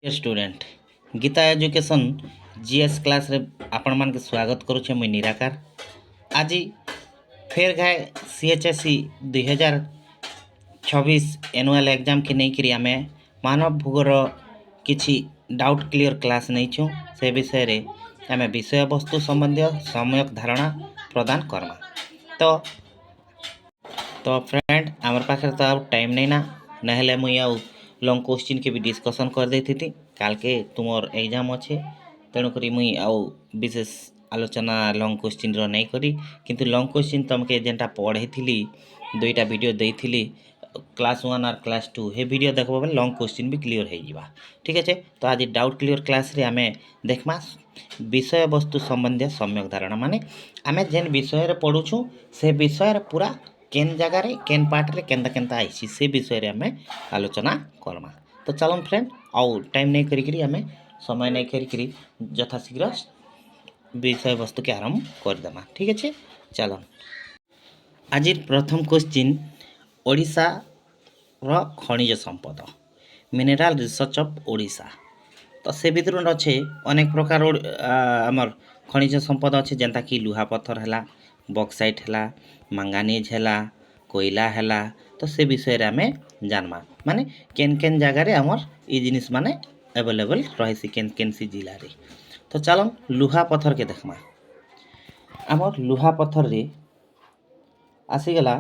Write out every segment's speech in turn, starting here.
Dear student Gita education GS class रे आपण मान के स्वागत करुछे मुई निराकार। आज फेर घाए सीएचएसई 2026 एनुअल एग्जाम के नहीं करी आमे मानव भूगोर किछि डाउट क्लियर क्लास नहीं छु से विषय रे आमे विषय वस्तु संबंधी सम्यक धारणा प्रदान करमा। तो तो फ्रेंड आमर पाखे तो आउ टाइम नहीं ना नहले मुई आउ लॉन्ग क्वेश्चन के भी डिस्कशन कर देती थी काल के तुमर एग्जाम अच्छे तेणुक मुई आउ विशेष आलोचना लॉन्ग क्वेश्चन रो नहीं करी किंतु लॉन्ग क्वेश्चन तुमके जेनटा पढ़े थी दुईटा वीडियो देती क्लास 1 और क्लास 2 हे वीडियो देखबो बेले लॉन्ग क्वेश्चन भी क्लियर हो जावा। ठीक है तो आज डाउट क्लियर क्लास रे आमे देखमा विषय वस्तु संबंधी सम्यक धारणा माने आमे जेन विषय रे पढुछु से विषय रे पूरा केन जगह रे केन पार्ट रे केनता केनता आइछि से विषय रे आमे आलोचना करमा। तो चलन फ्रेंड आउ टाइम नहीं करी आमे समय नहीं करी यथाशीघ्र विषय वस्तु के आरंभ कर देमा। ठीक है चलन आज प्रथम क्वेश्चन ओडिशा रो खनिज संपद मिनेराल रिसर्च ऑफ ओडिशा। तो से भितर अच्छे अनेक प्रकार आमर खनिज संपद अच्छे जेनता कि लुहा पत्थर है बक्साइट है मंगानीज है कोयला है तो से विषय रे आमे जानमा माने केन केन जगह रे आमर ई जिनिस माने अवेलेबल रही केन केन सी जिला रे। तो चलन लुहा पत्थर के देखमा आमर लुहा पत्थर रे आसीगला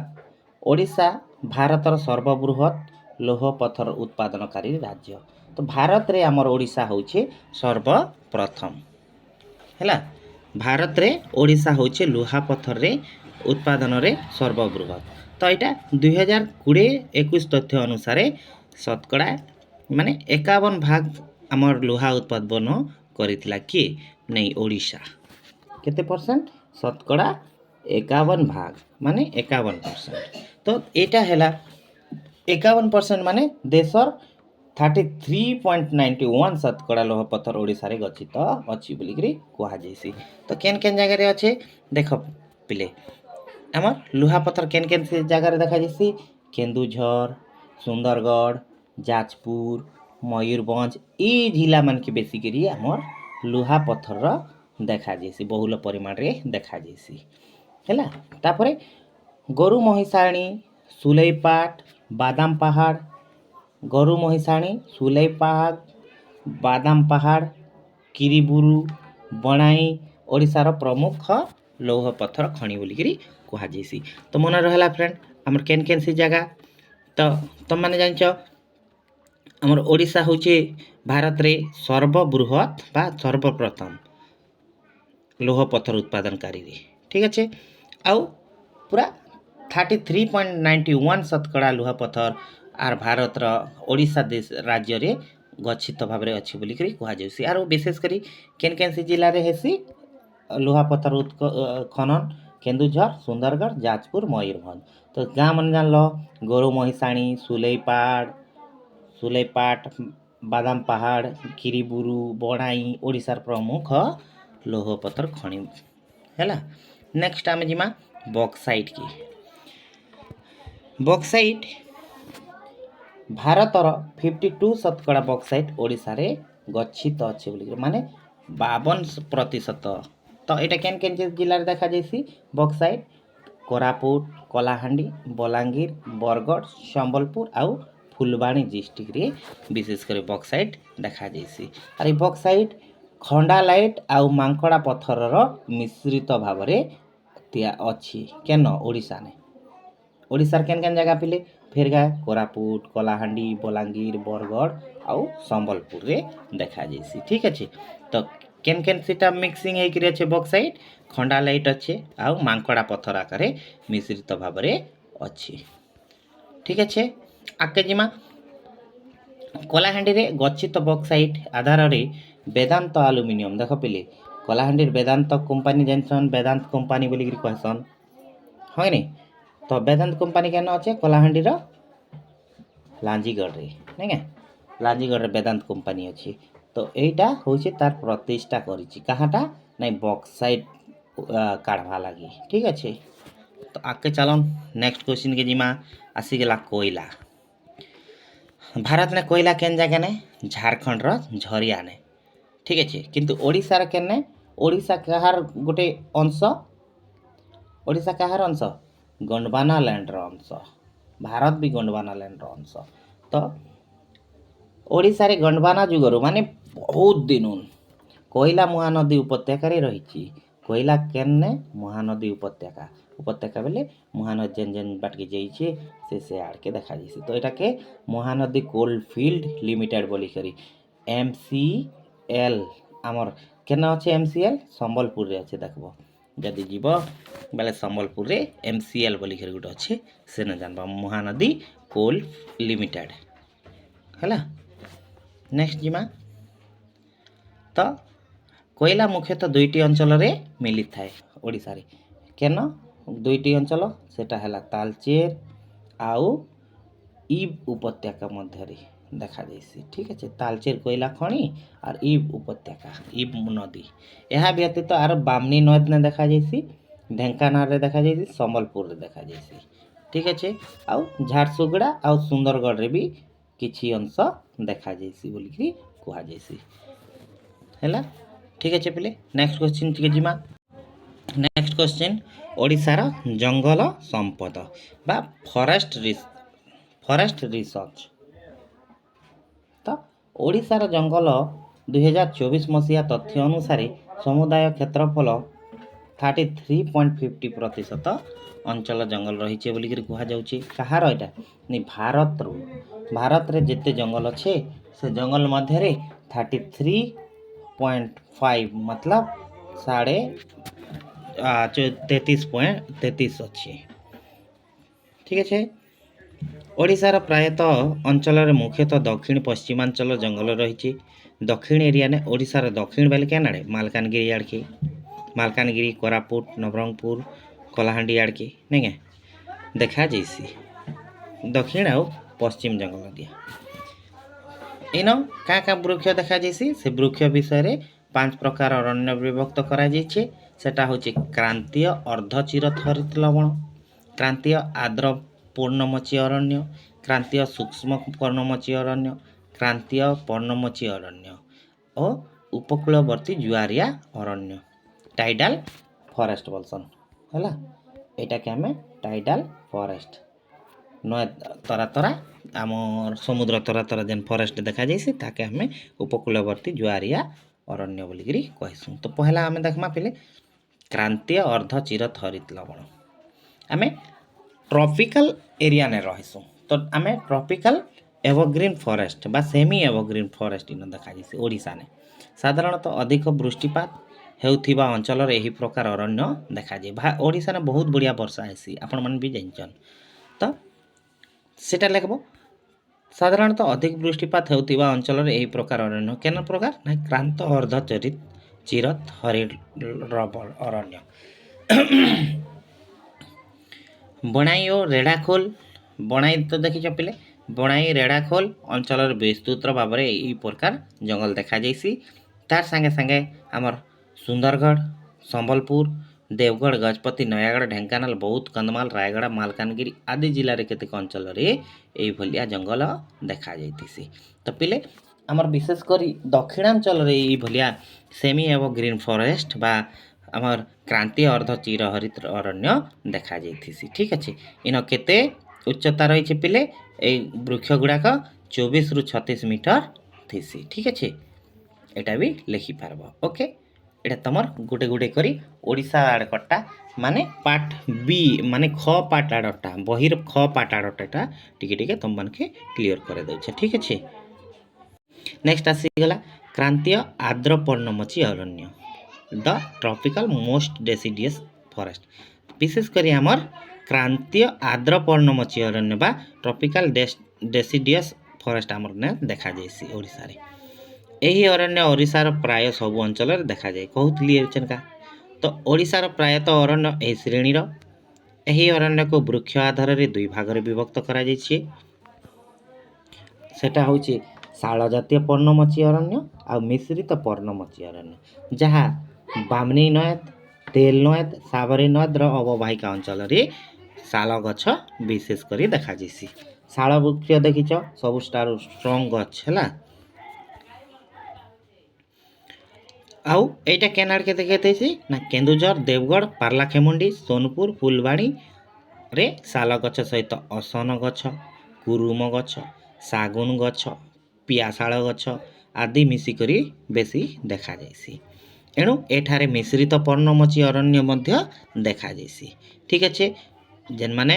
ओडिशा भारतर सर्वबृहत लौह पत्थर उत्पादनकारी राज्य। तो भारत रे आमर ओडिशा होचे सर्वप्रथम हैला भारत रे ओडिशा होचे लुहा पत्थर रे उत्पादन रे सर्वबृहत। तो यहाँ 2020-21 तथ्य अनुसार शतकड़ा माने 51 भाग आमर लुहा उत्पादन करितला कि नहीं ओडिशा केते परसेंट शतकड़ा 51 भाग माने 51%। तो यहाँ है 51% माने देशर 33.91 शतकड़ा लौह पत्थर ओडिशा रे गच्छित अच्छी बोलिकी कह जाइसी। तो केन केन जगह रे अच्छे देख पिले आमर लुहा पत्थर केन केन से जगह रे देखा जाइसी केन्दुझर सुंदरगढ़ जाजपुर मयूरभंज ई जिला मान के बेसी करी आमर लुहा पत्थर देखा जाइसी बहुल परिमाण रे देखा जाइसी हैला। तापरे गरु महिषाणी सुलेपाट बादाम पहाड़ गरु महिषाणी सुलेपाट बादाम पहाड़ किरीबुरु बनाई ओडिशार प्रमुख लौह पत्थर खनि बोलिकी कह जाइसी। तो मन रहा फ्रेंड आमर केन केन सी जगह तो तुम मैंने जानच आमर ओडिशा होचे भारत रे सर्वबृहत बा सर्वप्रथम लौह पत्थर उत्पादनकारी रे। ठीक अच्छे आउ पूरा 33.91 शतकड़ा लुहा पत्थर आर भारत ओडिशा देश राज्य रे गच्छित भाव में अच्छी बोलिकी कह जाइसी। आर विशेष करी केन केन सी जिले में हेसी लुहा पत्थर खनन केन्दुझर सुंदरगढ़ जाजपुर मयूरभंज। तो गाँव मन जान लो गरु महिषाणी सुलेपाट बादाम पहाड़ किरीबुरु बनाई ओडिशार प्रमुख लौह पत्थर खनि हैला। नेक्स्ट आमे जिमा बक्साइट की बक्साइट भारतर 52 शतकड़ा बक्साइट ओडिशा रे गच्छित अच्छे बोलिकी माने 52%। तो यहाँ केन केन जिले देखा जाइसी बक्साइट कोरापुट कलाहांडी बलांगीर बरगढ़ संबलपुर आउ फुलबाणी डिस्ट्रिक्ट रे विशेष कर बक्साइट देखा जाइसी। और बक्साइट खंडालाइट आउ मांकड़ा पत्थर मिश्रित भाव में अच्छी केन ओडिशा ने ओडिशार केन केन जगह पिले फिर गए कोरापुट कलाहांडी बलांगीर बरगढ़ आउ संबलपुर रे देखा जाइसी। ठीक अच्छे तो केन केन सीटा मिक्सिंग होकर अच्छे बक्साइट खंडालाइट अच्छे आउ मांकड़ा पत्थर आकार मिश्रित भाव में अच्छी। ठीक अच्छे आगे जिमा कलाहांडी रे गच्छित बक्साइट आधार रे वेदांत आलुमिनियम देख पिले कलाहांडी वेदांत कंपनी जानसन वेदांत कंपनी बोलिकी कहसन है नहीं। तो वेदांत कंपनी केन अच्छे कलाहांडी लांजीगढ़ रे नहीं लांजीगढ़ रे वेदांत कंपनी अच्छी। तो यहाँ हूँ तार प्रतिष्ठा करी कहाँटा नहीं बक्साइट काढ़वा लगी। ठीक अच्छे तो आगे चलन नेक्स्ट क्वेश्चन के जिमा आसीगला कोयला भारत ने कोयला केन जगह ने झारखंड झरिया ने ठीक अच्छे किंतु ओडिशार केने ओडिशा कहार गोटे अंश ओडिशा कहार अंश गंडवाना लैंड अंश भारत भी गंडवाना लैंड अंश तो ओडिशा रे गंडवाना जुगरु माने बहुत दिन कोयला महानदी उपत्यका रही कोयला केन्ने महानदी उपत्यका उपत्यका बेले महानदी जेन जेन बाटके जाइए से आड़ के देखा जाइए तो यहाँ के महानदी कोल फील्ड लिमिटेड बोली करी MCL आमर केना अच्छे MCL संबलपुर रे अच्छे देखब जदि जीव बेले संबलपुर रे MCL बोली करी गोटे अच्छे से न जानबा महानदी कोल लिमिटेड है नेक्स्ट जीमा तो कोयला मुख्यतः दुईटी अंचल रे मिली थाए ओडिशा रे केन दुईटी अंचल सेटा हैला तालचेर आउ इब उपत्यका मध्य रे देखा जाइसी ठीक अच्छे तालचेर कोयला खणी और इब उपत्यका इब नदी यह व्यतीत आर बामनी नद ने देखा जाइसी ढेंकानाल रे देखा जाइसी संबलपुर रे देखा जाइसी ठीक अच्छे आउ झारसुगुड़ा आउ सुंदरगढ़ रे भी किछि अंश देखा जाइसी बोली कि कहा जाइसी हैला ठीक अच्छे पिले नेक्स्ट क्वेश्चन टिके जिमा नेक्स्ट क्वेश्चन ओडिशार जंगल संपद बा फॉरेस्ट रिसर्च तो ओडिशार जंगल 2024 मसीहा तथ्य अनुसार समुदाय क्षेत्रफल 33.50% अंचल जंगल रही बोलिक कह जाऊँगी कहार यहाँ नहीं भारत रे जिते जंगल अच्छे से जंगल मध्य 33.5 मतलब 33.33 अच्छे ठीक अच्छे ओडिशार प्रायतः अंचल मुख्यतः दक्षिण पश्चिमांचल जंगल रही दक्षिण एरिया ने ओडिशार दक्षिण बेले क्या आड़े मालकानगिरी आड़के मालकानगिरी कोरापुट नवरंगपुर कलाहांडी आड़के नहीं क्या देखा जाइसी दक्षिण आउ पश्चिम जंगल दिया इन क्या वृक्ष देखा जाइसी से वृक्ष विषय रे 5 प्रकार अरण्य विभक्त करा जाइछे सेटा होची क्रांतीय अर्धचिरत हरित लवण क्रांतीय आर्द्र पर्णमोची अरण्य क्रांतीय सूक्ष्म पर्णमोची अरण्य क्रांतीय पर्णमोची अरण्य और उपकूलवर्ती जुआरिया अरण्य टाइडल फॉरेस्ट बोलसन हैला एटा के हमें टाइडल फॉरेस्ट नय तरा तरा आम समुद्र तरा तरा जेन फॉरेस्ट देखा जाइए ताके हमें उपकूलवर्ती जुआरिया अरण्य बोलिकी कहसूँ तो पहला आम देखमा पहले क्रांतीय अर्धचिरत हरित लवण आम ट्रॉपिकल एरिया ने रहीसूँ तो आम ट्रॉपिकल एवरग्रीन फॉरेस्ट बा सेमी एवरग्रीन फॉरेस्ट इन देखा जाइए ओडिशा ने साधारणतः अधिक वृष्टिपात हेउथिबा अंचल यही प्रकार अरण्य देखा जाए ओडिशा ने बहुत बढ़िया वर्षा हेसी आपण मन भी जानछन तो सेटा लिखब साधारणतः अधिक वृष्टिपात हेउथिबा अंचल यही प्रकार अरण्य केन प्रकार ना क्रांत अर्धचरित चिरत हरित अरण्य बणाई और रेड़ाखोल बणाई तो देखी पिले बणाई रेड़ाखोल अंचल विस्तृत भाव में यही प्रकार जंगल देखा जाइसी तार संगे संगे आमर सुंदरगढ़ संबलपुर देवगढ़ गजपति नयागढ़ ढेंकानाल बौद्ध कंधमाल रायगढ़ मालकानगिरी आदि जिले में केतेक अंचल ये जंगल देखा जाइसी तो पिले आमर विशेषकर दक्षिणांचल ये सेमी एवरग्रीन फॉरेस्ट बा आमर क्रांतीय अर्धचिर हरित अरण्य देखा जाइसी ठीक अच्छे इन केते उच्चता रही पिले वृक्ष गुड़ाक 24 रु 36 मीटर थीसी ठीक अच्छे यहाँ भी लिखिपार ओके एटा तमर गोटे गोटे करी ओडिशा आड़ कटा माने पार्ट बी माने ख पार्ट आड़टा बहिर ख पार्ट आड़टा टिके टिके तुम मन के क्लियर कर दउछे ठीक अच्छे नेक्स्ट आसीगला क्रांतीय आर्द्र पर्णमोची अरण्य the tropical moist deciduous forest विशेष करी आमर क्रांतीय आर्द्र पर्णमोची अरण्य बा ट्रॉपिकल डेसिडियस फॉरेस्ट आमर ने देखा जाइसी ओडिशा रे यही अरण्य ओडिशार प्राय सबु अंचल देखा जाए कहूली का तो ओडिशार प्रायतः अरण्य यही श्रेणीर यही अरण्य को वृक्ष आधार में 2 भाग में विभक्त करा जाइछे सेटा होची शाल जातीय पर्णमोची अरण्य आ मिश्रित पर्णमोची अरण्य जहाँ बामनी नद तेल नद साबरी नद अववाहिका अंचल रे शाल गछ विशेष करी देखा जाइसी ଶାଳ ବୃକ୍ଷ ଦେଖିଛ ସବୁଠାରୁ ଷ୍ଟ୍ରଙ୍ଗ ଗଛ ହେଲା। ଆଉ ଏଇଟା କେନ୍ ଆଡ଼କେ ଦେଖେଇଛି ନା କେନ୍ଦୁଝର, ଦେବଗଡ଼, ପାରଲାଖେମୁଣ୍ଡି, ସୋନପୁର, ଫୁଲବାଣୀରେ ଶାଳ ଗଛ ସହିତ ଅସନ ଗଛ, କୁରୁମ ଗଛ, ଶାଗୁନ ଗଛ, ପିଆଶାଳ ଗଛ ଆଦି ମିଶିକରି ବେଶୀ ଦେଖାଯାଏସି। ଏଣୁ ଏଠାରେ ମିଶ୍ରିତ ପର୍ଣ୍ଣମୋଚୀ ଅରଣ୍ୟ ମଧ୍ୟ ଦେଖାଯାଏସି। ଠିକ୍ ଅଛି, ଯେନ୍ମାନେ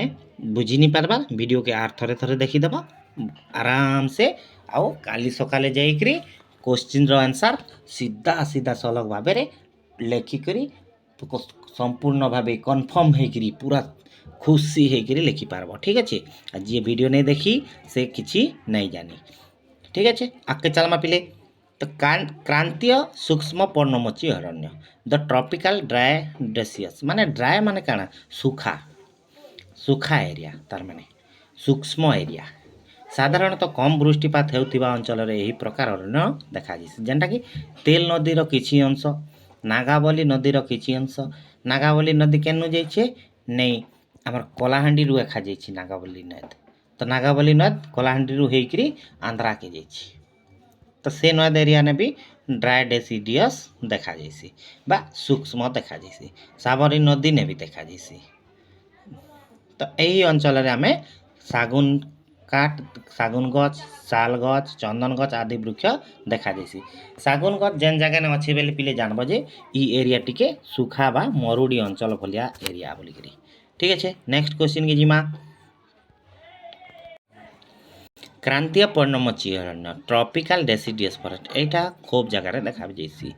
ବୁଝି ନି ପାରବା ଭିଡ଼ିଓକେ ଆର୍ ଥରେ ଥରେ ଦେଖିଦେବା ଆରାମସେ। ଆଉ କାଲି ସକାଳେ ଯାଇକରି କୋଶ୍ଚିନ୍ର ଆନ୍ସର୍ ସିଧା ସିଧା ସଲଖ ଭାବରେ ଲେଖିକରି ସମ୍ପୂର୍ଣ୍ଣ ଭାବେ କନଫର୍ମ ହେଇକରି ପୁରା ଖୁସି ହେଇକରି ଲେଖିପାରବ। ଠିକ୍ ଅଛି, ଆଉ ଯିଏ ଭିଡ଼ିଓ ନେଇ ଦେଖି ସେ କିଛି ନାଇଁ ଜାନି। ଠିକ୍ ଅଛି, ଆଗକେ ଚାଲମା ପିଲେ। ତ କ୍ରାନ୍ତୀୟ ସୂକ୍ଷ୍ମ ପର୍ଣ୍ଣମୋଚୀ ଅରଣ୍ୟ ଦ ट्रॉपिकल ड्राए डेसियस माने ड्राए माने काଣା सुखा एरिया तार माने सूक्ष्म एरिया साधारणतः कम वृष्टिपात हेउथिबा अंचलरे एही प्रकार अरण्य देखाजिस जेनटा कि तेल नदीर किछि अंश, नागावली नदीर किछि अंश। नागावली नदी केनु जाइछे नै हमर कलाहांडी रु एखा जाइछि नागावली नद। तो नागावली नद कलाहांडी रु हेकरी आंध्रा के जाइछि। तो से नद एरिया ने भी ड्राए डेसिडियस देखा जाइसी बा सूक्ष्म देखा जाइसी। साबरी नदी ने भी देखा जाइसी। तो यही अंचल आम सागुन काठ, सागुन गछ, साल गछ, चंदन गछ आदि वृक्ष देखा जाइसी। सागुन गछ जेन जगह ने अच्छी बेले पिले जानब जे ई एरिया टिके सुखा बा मरुड़ी अंचल भलिया एरिया बोलिकरी। ठीक है, नेक्स्ट क्वेश्चन के जिमा क्रांतीय पर्णमोची अरण्य ट्रॉपिकल डेसिडियस फॉरेस्ट एटा खूब जगार देखा जाइसी।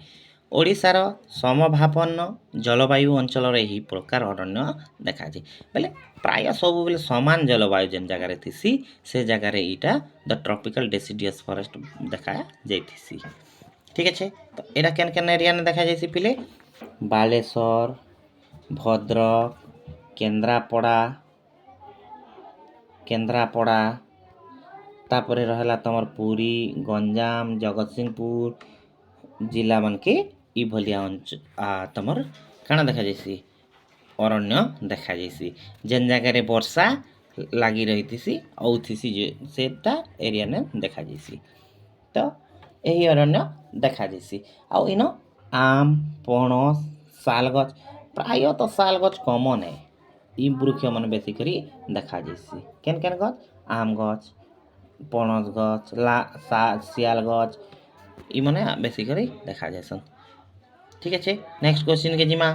ओडिशार समभापन्न जलवायु अंचल यही प्रकार अरण्य देखा जाए बेले प्राय सब बेले समान जलवायु जेन जगार थीसी से जगार इटा द ट्रॉपिकल डेसिडियस फॉरेस्ट देखा जाइथिसी। ठीक है, तो एटा केन केन एरिया ने देखा जाइसी पिले बालेश्वर, भद्रक, केन्द्रापड़ा तापरे रहला तमर पुरी, गंजाम, जगतसिंहपुर जिला मन के ई भलिया तमर काना देखा जाइसी अरण्य देखा जाइसी जेन जगह वर्षा लगी रही औथीसी सेटा एरिया ने देखा जाइसी। तो यही अरण्य देखा जाइसी। आउ इन आम, पणस, साल गछ प्राय तो साल गछ कमन है ई वृक्ष मन बेसी करी देखा जाइसी। केन केन गछ आम गछ, पणस गछ, सियाल गछ ई माने बेसी करी देखा जाएसन। ठीक है, नेक्स्ट क्वेश्चन के जिमा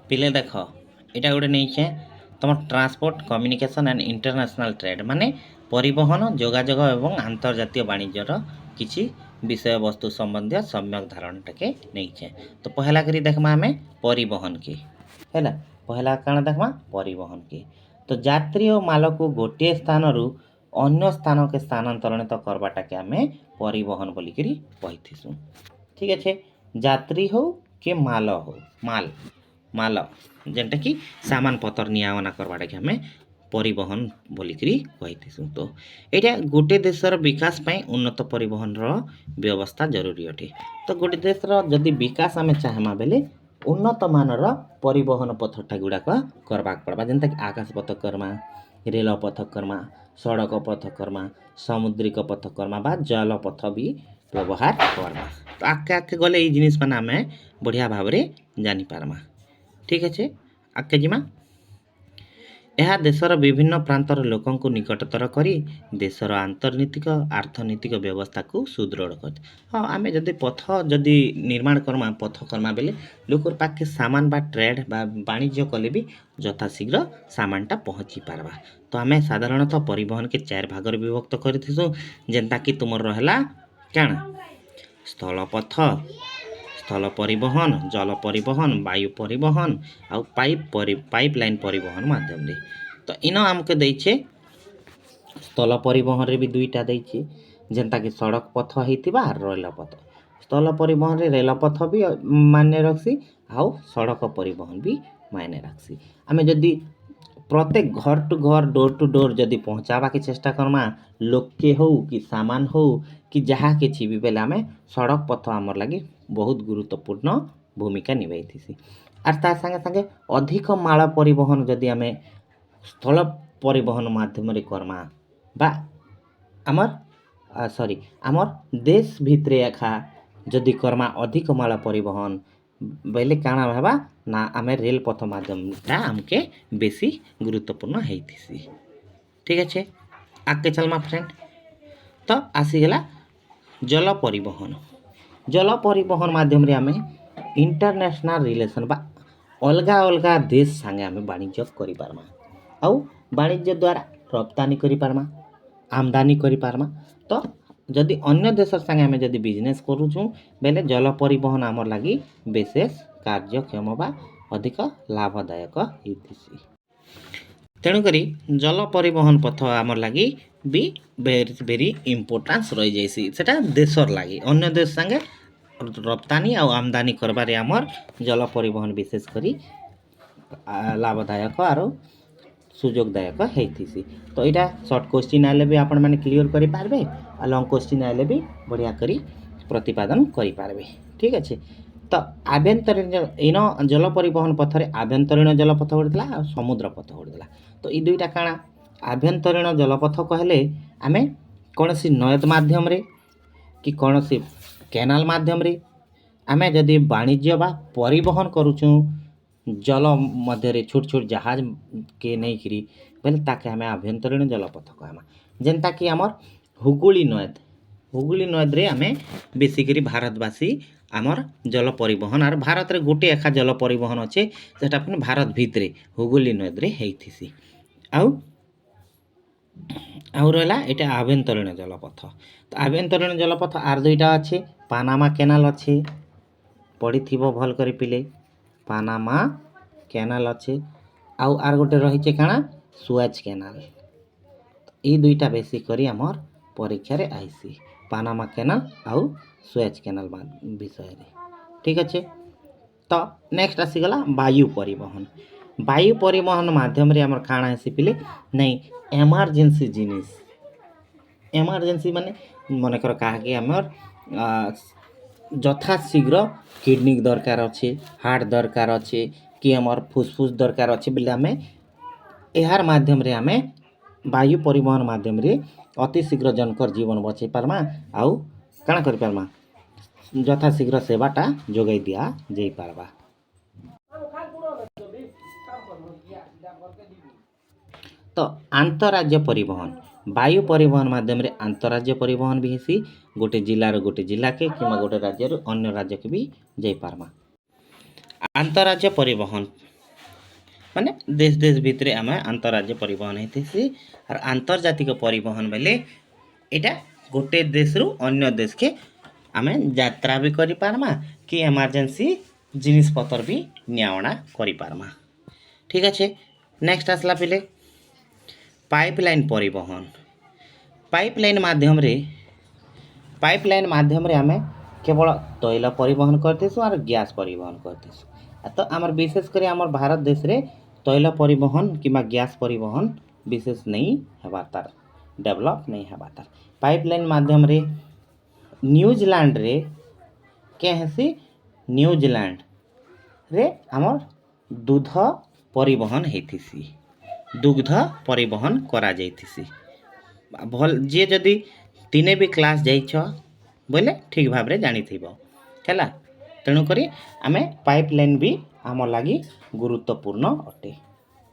पिले देख एटा गोटे नहीं छे तुम transport communication and international trade माने परिवहन जोगाजोग एवं अंतर्जातीय वाणिज्यर किछि विषय वस्तु संबंधी सम्यक धारणा के नहीं छे। तो पहला करी देखमा हमें परिवहन के हैला पहला काना देखमा परिवहन के। तो यात्री और माल को गोटे स्थान रु अन्य स्थान के स्थानांतरणित तो करवाटा के आमे परिवहन बोलिकरी कहिथिसु। ठीक है, यात्री हो के माल हो माल जेनटा कि सामान पतर नियावना करवाटा के हमें परिवहन बोलिकरी कहिथिसु। तो एटा गोटे देशर विकास पाई उन्नत परिवहन रो व्यवस्था जरूरी अटे। तो गोटे देशर जदि विकास आमे चाहमा बेले उन्नत मानर परिवहन पथटा गुड़ाक करवाक पड़बा जेनता कि आकाश पथ करमा, रेल पथ करमा, सड़क पथ करमा, समुद्रिक पथ करमा बा जल पथ भी व्यवहार करमा। तो आगे आगे गले ये जिनिस मान आमे बढ़िया भाव रे जानी पारमा। ठीक है, आगे जिमा यह देशर विभिन्न प्रांतर लोकों को निकटतर करी देशर आंतर्नीतिक आर्थनीतिक व्यवस्था को सुदृढ़ कर। हाँ आमे जदि पथ जदि निर्माण करमा पथ करमा बेले लोकर पाखे सामान बा ट्रेड बा वाणिज्य कले भी यथाशीघ्र सामानटा पहुँची पारबा। तो आमे साधारणतः परिवहन के 4 भागर विभक्त करथिसु जेनता कि तुमर रहला काना स्थल पथ, स्थल परिवहन, जल परिवहन, वायु परिवहन आउ पाइपलाइन परिवहन माध्यम रे। तो इन आमके दैछे स्थल परिवहन रे भी दुईटा दैछे जेनता कि सड़क पथ हेतिबा रेल पथ। स्थल परिवहन रे रेल पथ भी मान्य रखसी आउ सड़क परिवहन भी मायने रखसी। आमे जदि प्रत्येक घर टू घर डोर टू डोर जदि पहुँचाबा के चेष्टा करमा लोक के हो कि सामान हो कि जहाँ के भी बेले आमे सड़क पथ आमर लगी बहुत गुरुत्वपूर्ण भूमिका निभाइथिसी। आर ता संगे संगे अधिक माल परिवहन जदि आमे स्थल परिवहन माध्यम रे करमा बा आमर सॉरी आमर देश भितरे एखा जदि करमा अधिक माल परिवहन बेले काଣା हेबा ना आमे रेल पथ माध्यमटा आमके बेसी गुरुत्वपूर्ण हेइथिसी। ठीक अच्छे आगे चलमा फ्रेंड। तो आसीगला जल परिवहन। जल परिवहन माध्यम रे आमे इंटरनेशनल रिलेशन बा अलगा अलगा देश संगे आमे वाणिज्य करि पारमा आउ वाणिज्य द्वारा रप्तानी करि पारमा आमदानी करि पारमा। तो जदि अन्य देश संगे आमे जदि बिजनेस करूछु बेले जल परिवहन आमर लागि विशेष कार्यक्षम बा अधिक लाभदायक हेतिसी। तेणुकरी जल परिवहन पथ आमर लागि भी वेरी इम्पोर्टान्स रही जाइसी सेटा देशर लागि अन्य देश संगे रप्तानी आ आमदानी करबारे आमर जल परिवहन विशेष करी लाभदायक आरो सुयोगदायक हेतिसी। तो यहाँ सर्ट क्वेश्चन आले भी आपण माने क्लियर करि पारबे आ लॉन्ग क्वेश्चन आले भी बढ़िया करी प्रतिपादन करि पारबे। ठीक अच्छे। तो आभ्यंतरीण इन जल परिवहन पथरे आभ्यंतरीण जलपथ होता आ समुद्र पथ होता। तो ये दुईटा काଣା आभ्यंतरीण जलपथ कहले आमे कौनसी नद माध्यम रे कि कौनसी केनाल माध्यम रे आमे जदि वाणिज्य बा परिवहन करूछु जल मध्य रे छोट छोट जहाज के नहीं करी बेले ताके हमें आभ्यंतरीण जलपथ कहमा। जेनता कि आमर हुगुली नद रे आमे बेसिकरी भारतवासी आमर जल परिवहन आर भारत रे गोटे एखा जल परिवहन अच्छे सेटा अपन भारत भितरे हुगुली नद रे हेइथिसी। आउ रहला एटा आभ्यंतरीण जलपथ। तो आभ्यंतरीण जलपथ आर दुईटा अच्छे पानामा केनाल अच्छे पढ़िथिबो भल करी पिले पानामा केनाल अच्छे आउ आर गोटे रही काଣା सुएज केनाल। ये दुईटा बेसी करी आमर परीक्षा रे आईसी पानामा केनाल आउ सुएज केनाल विषय रे। ठीक अच्छे। तो नेक्स्ट आसीगला वायु परिवहन। वायु परिवहन माध्यम रे आमर काଣା हेसी पिले नहीं एमरजेंसी जिनिस एमरजेंसी माने मनकर काहे आमर यथा शीघ्र किडनी दरकार अच्छे हार्ट दरकार अच्छे कि आमर फुसफुस दरकार अच्छे बोले आमे यार माध्यम रे आमे वायु परिवहन माध्यम रे अति शीघ्र जनकर जीवन बचाई पारमा आउ काଣା करि पारमा यथा शीघ्र सेवाटा जोगाई दिया जाई पारबा। तो आंतरराज्य परिवहन वायु परिवहन माध्यम रे आंतरराज्य परिवहन भी हेसी गोटे जिल्लार गोटे जिल्ला के किंवा गोटे राज्य रो अन्य राज्य के भी जाई पारमा। आंतरराज्य परिवहन माने देश देश भितरे आमे आंतरराज्य परिवहन हेतिसी और आंतर्जातिक परिवहन बेले एटा गोटे देश रु अन्य देश के आमे यात्रा भी करि पारमा कि इमरजेंसी जिनिस पत्र भी न्यावणा करि पारमा। ठीक अच्छे। नेक्स्ट आसला पिले पाइपलाइन परिवहन। पाइपलाइन माध्यम रे आमे केवल तैल परिवहन करतेसु और गैस परिवहन करतेसु। तो आमर विशेष करी आमर भारत देश रे तैल परिवहन किंवा गैस परिवहन विशेष नहीं हेबा तार डेवलप नहीं हेबा तार। पाइपलाइन माध्यम रे न्यूजीलैंड रे के हेसी न्यूजीलैंड रे आमर दूध परिवहन हेतिसी दुग्ध परिवहन करा जाइथिसी। भल जे जदि तीने भी क्लास जाइछ बोले ठीक भाव रे जानी थिबो हैला। तेणु करी आमे पाइपलाइन भी आम लगी गुरुत्वपूर्ण अटे।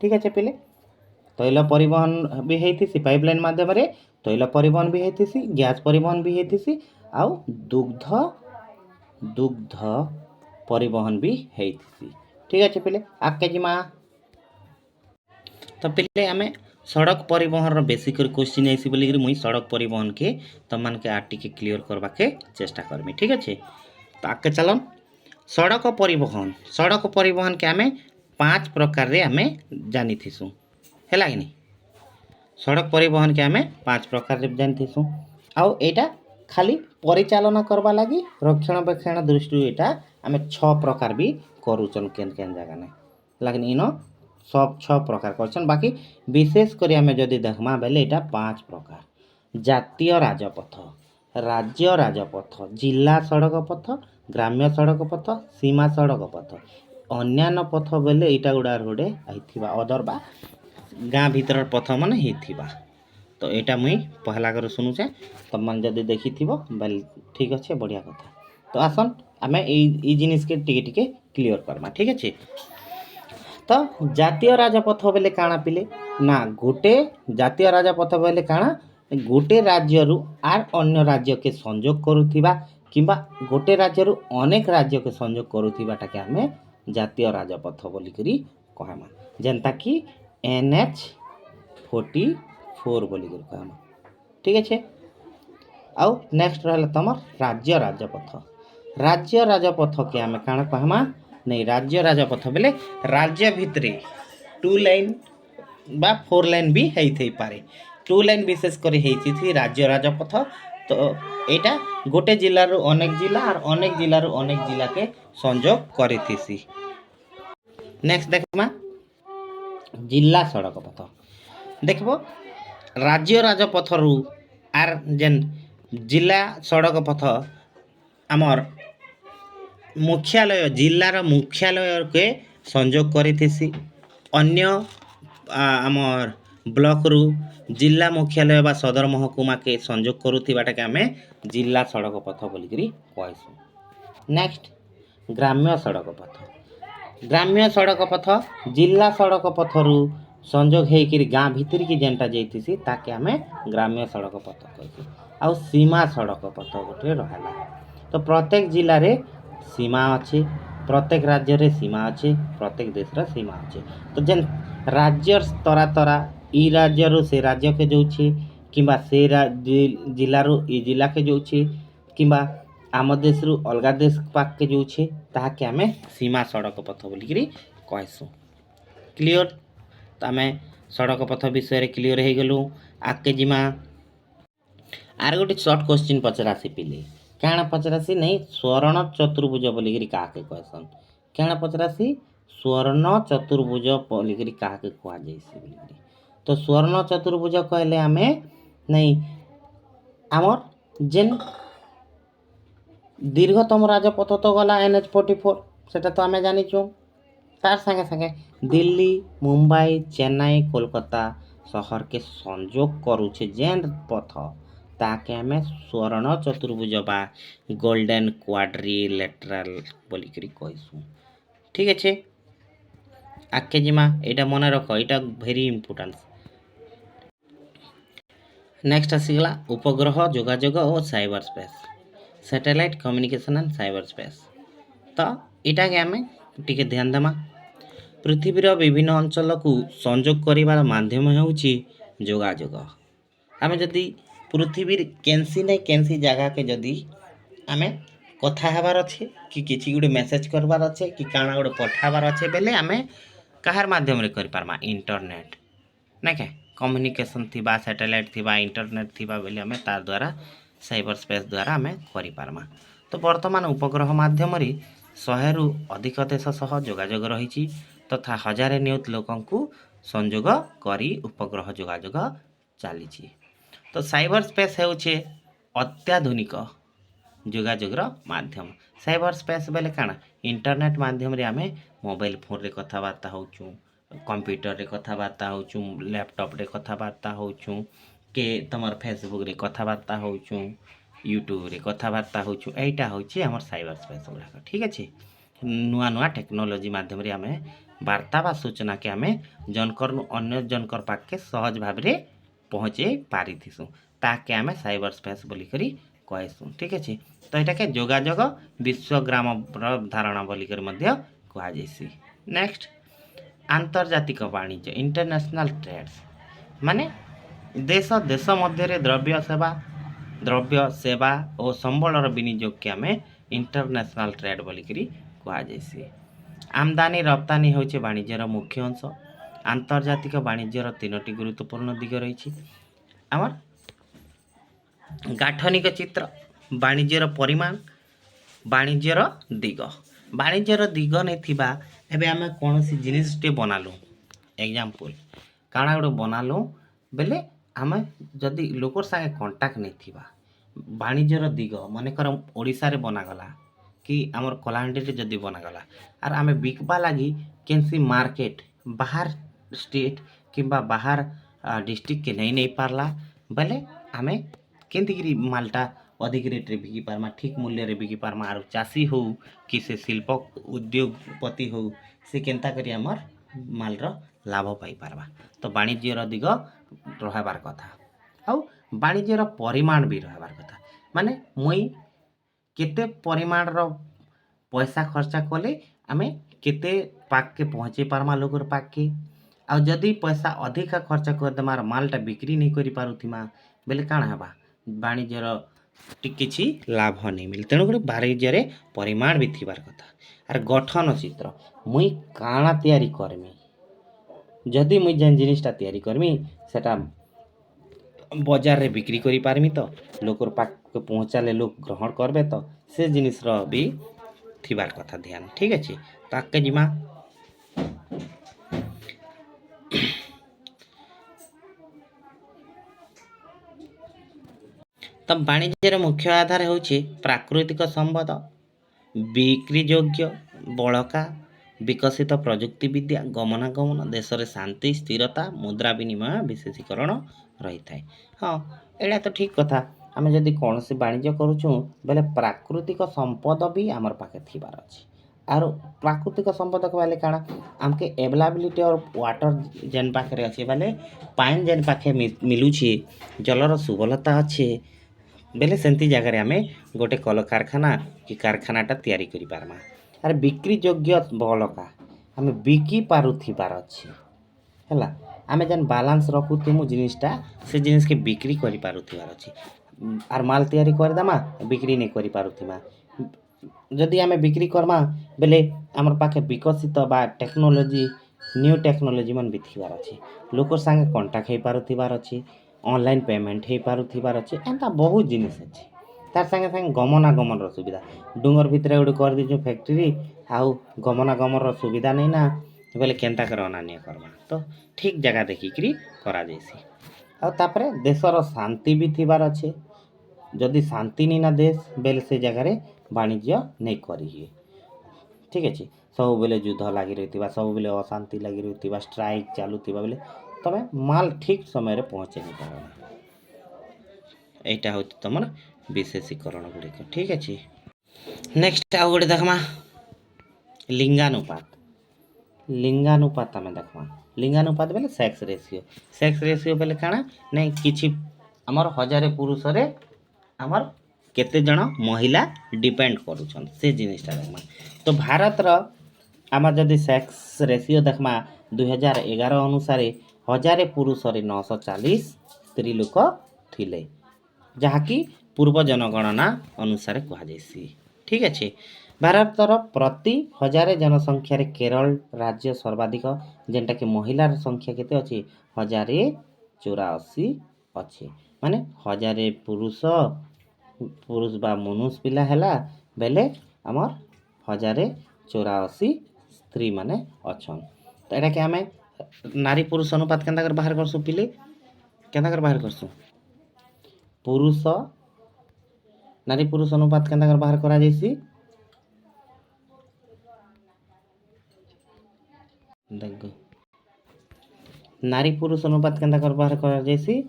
ठीक अच्छे पिले तैल परिवहन भी हेतिसी पाइपलाइन माध्यम रे तैल परिवहन भी हेतिसी गैस परिवहन भी हेतिसी आउ दुग्ध परिवहन भी हेतिसी। ठीक अच्छे पिले आगे जिमा। तो पिले आमे सड़क परिवहन रो बेसिक क्वेश्चन आइसी बोली मुई सड़क परिवहन के तुम मान के आर टिके क्लियर करबा के चेष्टा करमी। ठीक अच्छे। तो आगे चलन सड़क परिवहन के आमे 5 प्रकार रे आमे जानी थिसु हैला कि नहीं। सड़क परिवहन के आमे 5 प्रकार रे जानी थिसु आउ एटा खाली परिचालना करबा लगी रक्षणाबेक्षण दृष्टि एटा आमे 6 प्रकार भी करूचन केन केन जगह ने लेकिन इनो सब 6 प्रकार करछन। बाकी विशेष करी आमे जदि देखमा बेले एटा 5 प्रकार जातीय राजपथ राज्य राजपथ जिला सड़क पथ ग्राम्य सड़क पथ सीमा सड़क पथ अन्यान्य पथ बेले एटा गुडा रोडे आइथिबा अदर बा ଗାଁ ଭିତର ପଥ ମାନେ ହେଇଥିବା। ତ ଏଇଟା ମୁଇଁ ପହଲା କରି ଶୁଣୁଛେ, ତମମାନେ ଯଦି ଦେଖିଥିବ ବେଲେ ଠିକ୍ ଅଛେ, ବଢ଼ିଆ କଥା। ତ ଆସନ୍ ଆମେ ଏଇ ଜିନିଷକେ ଟିକେ ଟିକେ କ୍ଲିୟର କର୍ମା, ଠିକ୍ ଅଛି। ତ ଜାତୀୟ ରାଜପଥ ବେଲେ କାଣା ପିଲେ ନା, ଗୋଟେ ଜାତୀୟ ରାଜପଥ ବେଲେ କାଣା, ଗୋଟେ ରାଜ୍ୟରୁ ଆର୍ ଅନ୍ୟ ରାଜ୍ୟକେ ସଂଯୋଗ କରୁଥିବା କିମ୍ବା ଗୋଟେ ରାଜ୍ୟରୁ ଅନେକ ରାଜ୍ୟକେ ସଂଯୋଗ କରୁଥିବାଟାକେ ଆମେ ଜାତୀୟ ରାଜପଥ ବୋଲିକରି କହେମା। ଯେନ୍ତା କି NH-44 ବୋଲିକରି କହେମା, ଠିକ୍ ଅଛେ। ଆଉ ନେକ୍ସଟ ରହିଲା ତମର ରାଜ୍ୟ ରାଜପଥ। ରାଜ୍ୟ ରାଜପଥକେ ଆମେ କାଣା କହେମା, ନାଇଁ ରାଜ୍ୟ ରାଜପଥ ବେଲେ ରାଜ୍ୟ ଭିତରେ 2 ଲାଇନ୍ বা 4 লাইন ବି ହେଇଥାଇପାରେ। 2 ଲାଇନ୍ ବିଶେଷ କରି ହେଇଥିସି ରାଜ୍ୟ ରାଜପଥ। ତ ଏଇଟା ଗୋଟେ ଜିଲ୍ଲାରୁ ଅନେକ ଜିଲ୍ଲା আর ଅନେକ ଜିଲ୍ଲାରୁ ଅନେକ ଜିଲ୍ଲାକେ ସଂଯୋଗ କରିଥିସି। ନେକ୍ସଟ ଦେଖମା ଜିଲ୍ଲା ସଡ଼କ ପଥ। ଦେଖିବ ରାଜ୍ୟ ରାଜପଥରୁ ଆର୍ ଯେନ୍ ଜିଲ୍ଲା ସଡ଼କ ପଥ ଆମର୍ ମୁଖ୍ୟାଳୟ, ଜିଲ୍ଲାର ମୁଖ୍ୟାଳୟକେ ସଂଯୋଗ କରିଥିସି। ଅନ୍ୟ ଆମର୍ ବ୍ଲକରୁ ଜିଲ୍ଲା ମୁଖ୍ୟାଳୟ ବା ସଦର ମହକୁମାକେ ସଂଯୋଗ କରୁଥିବାଟାକେ ଆମେ ଜିଲ୍ଲା ସଡ଼କ ପଥ ବୋଲିକରି କହେସୁଁ। ନେକ୍ସଟ ଗ୍ରାମ୍ୟ ସଡ଼କ ପଥ। ଗ୍ରାମ୍ୟ ସଡ଼କ ପଥ ଜିଲ୍ଲା ସଡ଼କ ପଥରୁ ସଂଯୋଗ ହେଇକିରି ଗାଁ ଭିତରିକି ଯେନ୍ଟା ଯାଇଥିସି ତାକେ ଆମେ ଗ୍ରାମ୍ୟ ସଡ଼କ ପଥ କହିସୁଁ। ଆଉ ସୀମା ସଡ଼କ ପଥ ଗୋଟେ ରହେଲା। ତ ପ୍ରତ୍ୟେକ ଜିଲ୍ଲାରେ ସୀମା ଅଛି, ପ୍ରତ୍ୟେକ ରାଜ୍ୟରେ ସୀମା ଅଛି, ପ୍ରତ୍ୟେକ ଦେଶର ସୀମା ଅଛି। ତ ଯେନ୍ ରାଜ୍ୟର ତରା ଇ ରାଜ୍ୟରୁ ସେ ରାଜ୍ୟକେ ଯାଉଛି, କିମ୍ବା ସେ ଜିଲ୍ଲାରୁ ଇ ଜିଲ୍ଲାକେ ଯାଉଛି, କିମ୍ବା ଆମ ଦେଶରୁ ଅଲଗା ଦେଶ ପାଖକେ ଯାଉଛି, ତାହାକେ ଆମେ ସୀମା ସଡ଼କ ପଥ ବୋଲିକିରି କହେସୁଁ। କ୍ଲିଅର? ତ ଆମେ ସଡ଼କ ପଥ ବିଷୟରେ କ୍ଲିଅର ହେଇଗଲୁ। ଆଗକେ ଯିମା। ଆର ଗୋଟେ ସର୍ଟ କ୍ୱେଶ୍ଚିନ୍ ପଚରାସି ପିଲେ, କାଣା ପଚରାସି ନାଇଁ, ସ୍ୱर्ण ଚତୁର୍ଭୁଜ ବୋଲିକିରି କାହାକେ କହେସନ୍? କାଣା ପଚରାସି? ସ୍ୱर्ण ଚତୁର୍ଭୁଜ ବୋଲିକିରି କାହାକେ କୁହାଯାଇସି ବୋଲିକିରି। ତ ସ୍ୱर्ण ଚତୁର୍ଭୁଜ କହିଲେ ଆମେ ନାଇଁ ଆମର୍ ଯେନ୍ ଦୀର୍ଘତମ ରାଜପଥ ତ ଗଲା NH-44, সেটা তো ଆମେ ଜାଣିଛୁ। ତାର ସାଙ୍ଗେ ସାଙ୍ଗେ ଦିଲ୍ଲୀ, ମୁମ୍ବାଇ, ଚେନ୍ନାଇ, କୋଲକାତା ସହରକେ ସଂଯୋଗ କରୁଛେ ଯେନ୍ ପଥ, ତାକେ ଆମେ ସ୍ୱर्ण ଚତୁର୍ଭୁଜ ବା ଗୋଲ୍ଡେନ କ୍ୱାଡ୍ରିଲେଟରାଲ ବୋଲିକିରି କହିସୁଁ। ଠିକ୍ ଅଛି। ଆଗକେ ଯିମା। ଏଇଟା ମନେ ରଖ, ଏଇଟା ଭେରି ଇମ୍ପୋର୍ଟାଣ୍ଟ। ନେକ୍ସଟ ଆସିଗଲା ଉପଗ୍ରହ ଯୋଗାଯୋଗ ଓ cyber space, satellite communication and cyber space. ତ ଏଇଟାକେ ଆମେ ଟିକେ ଧ୍ୟାନ ଦେମା। ପୃଥିବୀର ବିଭିନ୍ନ ଅଞ୍ଚଳକୁ ସଂଯୋଗ କରିବାର ମାଧ୍ୟମ ହେଉଛି ଯୋଗାଯୋଗ। ଆମେ ଯଦି ପୃଥିବୀର କେନ୍ସି ନାଇଁ କେନ୍ସି ଜାଗାକେ ଯଦି ଆମେ କଥା ହେବାର ଅଛେ, କି କିଛି ଗୋଟେ ମେସେଜ କରବାର ଅଛେ, କି କାଣା ଗୋଟେ ପଠାବାର ଅଛେ, ବେଲେ ଆମେ କାହାର ମାଧ୍ୟମରେ କରିପାରମା? ଇଣ୍ଟରନେଟ୍। ନାଇଁ କେ କମ୍ୟୁନିକେସନ୍ ଥିବା, ସ୍ୟାଟେଲାଇଟ୍ ଥିବା, ଇଣ୍ଟରନେଟ୍ ଥିବା ବେଲେ ଆମେ ତାର ଦ୍ୱାରା ସାଇବର ସ୍ପେସ୍ ଦ୍ୱାରା ଆମେ କରିପାରମା। ତ ବର୍ତ୍ତମାନ ଉପଗ୍ରହ ମାଧ୍ୟମରେ 100ରୁ ଅଧିକ ଦେଶ ସହ ଯୋଗାଯୋଗ ରହିଛି, ତଥା ହଜାରେ ନିୟୁତ ଲୋକଙ୍କୁ ସଂଯୋଗ କରି ଉପଗ୍ରହ ଯୋଗାଯୋଗ ଚାଲିଛି। ତ ସାଇବର ସ୍ପେସ୍ ହେଉଛି ଅତ୍ୟାଧୁନିକ ଯୋଗାଯୋଗର ମାଧ୍ୟମ। ସାଇବର ସ୍ପେସ୍ ବେଲେ କାଣା? ଇଣ୍ଟରନେଟ୍ ମାଧ୍ୟମରେ ଆମେ ମୋବାଇଲ ଫୋନ୍ରେ କଥାବାର୍ତ୍ତା ହେଉଛୁଁ, କମ୍ପ୍ୟୁଟରରେ କଥାବାର୍ତ୍ତା ହେଉଛୁଁ, ଲ୍ୟାପଟପ୍ରେ କଥାବାର୍ତ୍ତା ହେଉଛୁଁ, କେ ତମର ଫେସବୁକ୍ରେ କଥାବାର୍ତ୍ତା ହେଉଛୁଁ, ୟୁଟ୍ୟୁବ୍ରେ କଥାବାର୍ତ୍ତା ହେଉଛୁଁ। ଏଇଟା ହେଉଛି ଆମର ସାଇବର ସ୍ପେସ୍ ଗୁଡ଼ାକ। ଠିକ୍ ଅଛି। ନୂଆ ନୂଆ ଟେକ୍ନୋଲୋଜି ମାଧ୍ୟମରେ ଆମେ ବାର୍ତ୍ତା ବା ସୂଚନାକେ ଆମେ ଜଣକର୍ନୁ ଅନ୍ୟ ଜଣକର ପାଖକେ ସହଜ ଭାବରେ ପହଞ୍ଚେଇ ପାରିଥିସୁଁ, ତାହାକେ ଆମେ ସାଇବର ସ୍ପେସ୍ ବୋଲିକରି କହେସୁଁ। ଠିକ୍ ଅଛି। ତ ଏଇଟାକେ ଯୋଗାଯୋଗ ବିଶ୍ୱଗ୍ରାମର ଧାରଣା ବୋଲିକରି ମଧ୍ୟ କୁହାଯାଇସି। ନେକ୍ସଟ ଆନ୍ତର୍ଜାତିକ ବାଣିଜ୍ୟ, ଇଣ୍ଟରନ୍ୟାସନାଲ ଟ୍ରେଡ୍ସ, ମାନେ ଦେଶ ଦେଶ ମଧ୍ୟରେ ଦ୍ରବ୍ୟ ସେବା ଓ ସମ୍ବଳର ବିନିଯୋଗକେ ଆମେ ଇଣ୍ଟରନ୍ୟାସନାଲ ଟ୍ରେଡ୍ ବୋଲିକରି କୁହାଯାଇସି। ଆମଦାନୀ ରପ୍ତାନି ହେଉଛି ବାଣିଜ୍ୟର ମୁଖ୍ୟ ଅଂଶ। ଆନ୍ତର୍ଜାତିକ ବାଣିଜ୍ୟର 3ଟି ଗୁରୁତ୍ୱପୂର୍ଣ୍ଣ ଦିଗ ରହିଛି। ଆମର ଗାଠନିକ ଚିତ୍ର, ବାଣିଜ୍ୟର ପରିମାଣ, ବାଣିଜ୍ୟର ଦିଗ। ବାଣିଜ୍ୟର ଦିଗ ନେଇଥିବା, ଏବେ ଆମେ କୌଣସି ଜିନିଷଟେ ବନାଲୁ, ଏକ୍ଜାମ୍ପଲ୍ କାଣା ଗୋଟେ ବନାଲୁ ବେଲେ ଆମେ ଯଦି ଲୋକର ସାଙ୍ଗେ କଣ୍ଟାକ୍ଟ ନେଇଥିବା, ବାଣିଜ୍ୟର ଦିଗ ମନେକର ଓଡ଼ିଶାରେ ବନାଗଲା କି ଆମର କଳାହାଣ୍ଡିରେ ଯଦି ବନାଗଲା, ଆର୍ ଆମେ ବିକବା ଲାଗି କେନ୍ସି ମାର୍କେଟ ବାହାର ଷ୍ଟେଟ୍ କି किंबा बाहर डिस्ट्रिक्ट के नहीं पारला बेले आमे केंतिगिरी मालटा अधिक रेट रे बिकी पारमा, ठीक मूल्य रे बिकी पारमा। आर चाषी हो कि से शिल्प उद्योगपति हो से केंता करी हमर मालर लाभ पाई पारबा। तो वाणिज्यर दिग रहबार कथा आउ वाणिज्यर परिमाण भी रहबार कथा। माने मुई केते परिमाण रो पैसा खर्चा कले आमे केते पाक के पहुँचे पारमा लोकर पाक के। आउ जदि पैसा अधिका खर्चा कर दमार मालटा बिक्री नहीं करि पारुथिमा बेले काଣା हेबा वाणिज्यर किछि लाभ नहीं मिले। तेणु कर वाणिज्य परिमाण भी थिबार कथा। आर गठन चित्र मुई काଣା तैयारी करमी, जदि मुई जेन जिनिसटा तैयारी करमी सेटा बजार रे बिक्री करि पारमी तो लोकर पाक के पहुँचाले लोक ग्रहण करबे तो से जिनिस रो भी थिबार कथा ध्यान। ठीक अछि तो आके जिमा तो वाणिज्यर मुख्य आधार होछि प्राकृतिक संपद, बिक्री योग्य बड़का विकसित प्रजुक्ति विद्या, गमनागमन, देशर शांति स्थिरता, मुद्रा विनिमय विशेषीकरण रही थाए। हाँ एटा तो ठीक कथा। आमे जदि कौन से वाणिज्य करूछु बेले प्राकृतिक संपद भी आमर पाखे थिबार अछि। आर प्राकृतिक संपद कहले काଣା आमके अवेलेबिलिटी और वाटर जेन पाखे अछि बेले पानी जेन पाखे मिलुछि, जलर सुबलता अछि बेले सेंती जगह आमे गोटे कल कारखाना कि कारखानाटा तैयारी करि पारमा। आर बिक्री योग्य बलका आमे बिकी पारुथिबार अछि हैला। आमे जेन बैलेंस रखुथिमु जिनिसटा से जिनिस के बिक्री करि पारुथिबार अछि। आर माल तैयारी कर दमा बिक्री नहीं करि पारुथिमा। जदि आमे बिक्री करमा बेले हमर पाखे विकसित बा टेक्नोलॉजी न्यू टेक्नोलॉजी मन भी थिबार अछि। लोकर संगे कांटेक्ट हे पारुथिबार अछि, ऑनलाइन पेमेंट हे पारुथिबार अछि, एंता बहुत जिनिस अछि। तार संगे संगे गमनागमन रो सुविधा डुंगर भितरे गोटे कर दिजु फैक्ट्री आउ गमनागमन रो सुविधा नहीं ना बेले केंता कर अनान्य करमा। तो ठीक जगह देखिकरी करा जैसी। आउ तापरे देशर शांति भी थिबार अछि। जदि शांति नहीं ना देश बेले से जगह रे वाणिज्य नहीं करी। ठीक अछि सब बेले युद्ध लागि रहिथिबा, सब बेले अशांति लागि रहिथिबा, स्ट्राइक चालुथिबा बेले तमे माल ठीक समय रे पहुँचे नहीं पारबा। एटा होत तमर विशेषीकरण गुड़िक। ठीक अछि नेक्स्ट आउ गोटे देखमा लिंगानुपात। लिंगानुपात आमे देखमा लिंगानुपात बेले सेक्स रेशियो। सेक्स रेशियो बेले काଣା नहीं किछि हमर हजारे पुरुष रे हमर केते जण महिला डिपेंड करूछन से जिनिसटा देखमा। तो भारत रो आमा जदि सेक्स रेशियो देखमा 2011 अनुसार हजारे पुरुष रे 940 स्त्री लोक थिले, जहाँकि पूर्व जनगणना अनुसार कहा जैसी। ठीक अच्छे भारतर प्रति हजारे जनसंख्या रे केरल राज्य सर्वाधिक, जेनटा कि महिला संख्या केते अछि 1084 अछि। माने हजारे पुरुष बा मनुष्य पिला हैला बेले हमर 1084 स्त्री माने अछन। तो एटा के हमें नारी पुरुष अनुपात केंता कर बाहर करसु पिले केंता कर बाहर करसु पुरुष नारी पुरुष अनुपात केंता कर बाहर करा जैसी देखो नारी पुरुष अनुपात केंता कर बाहर करा जैसी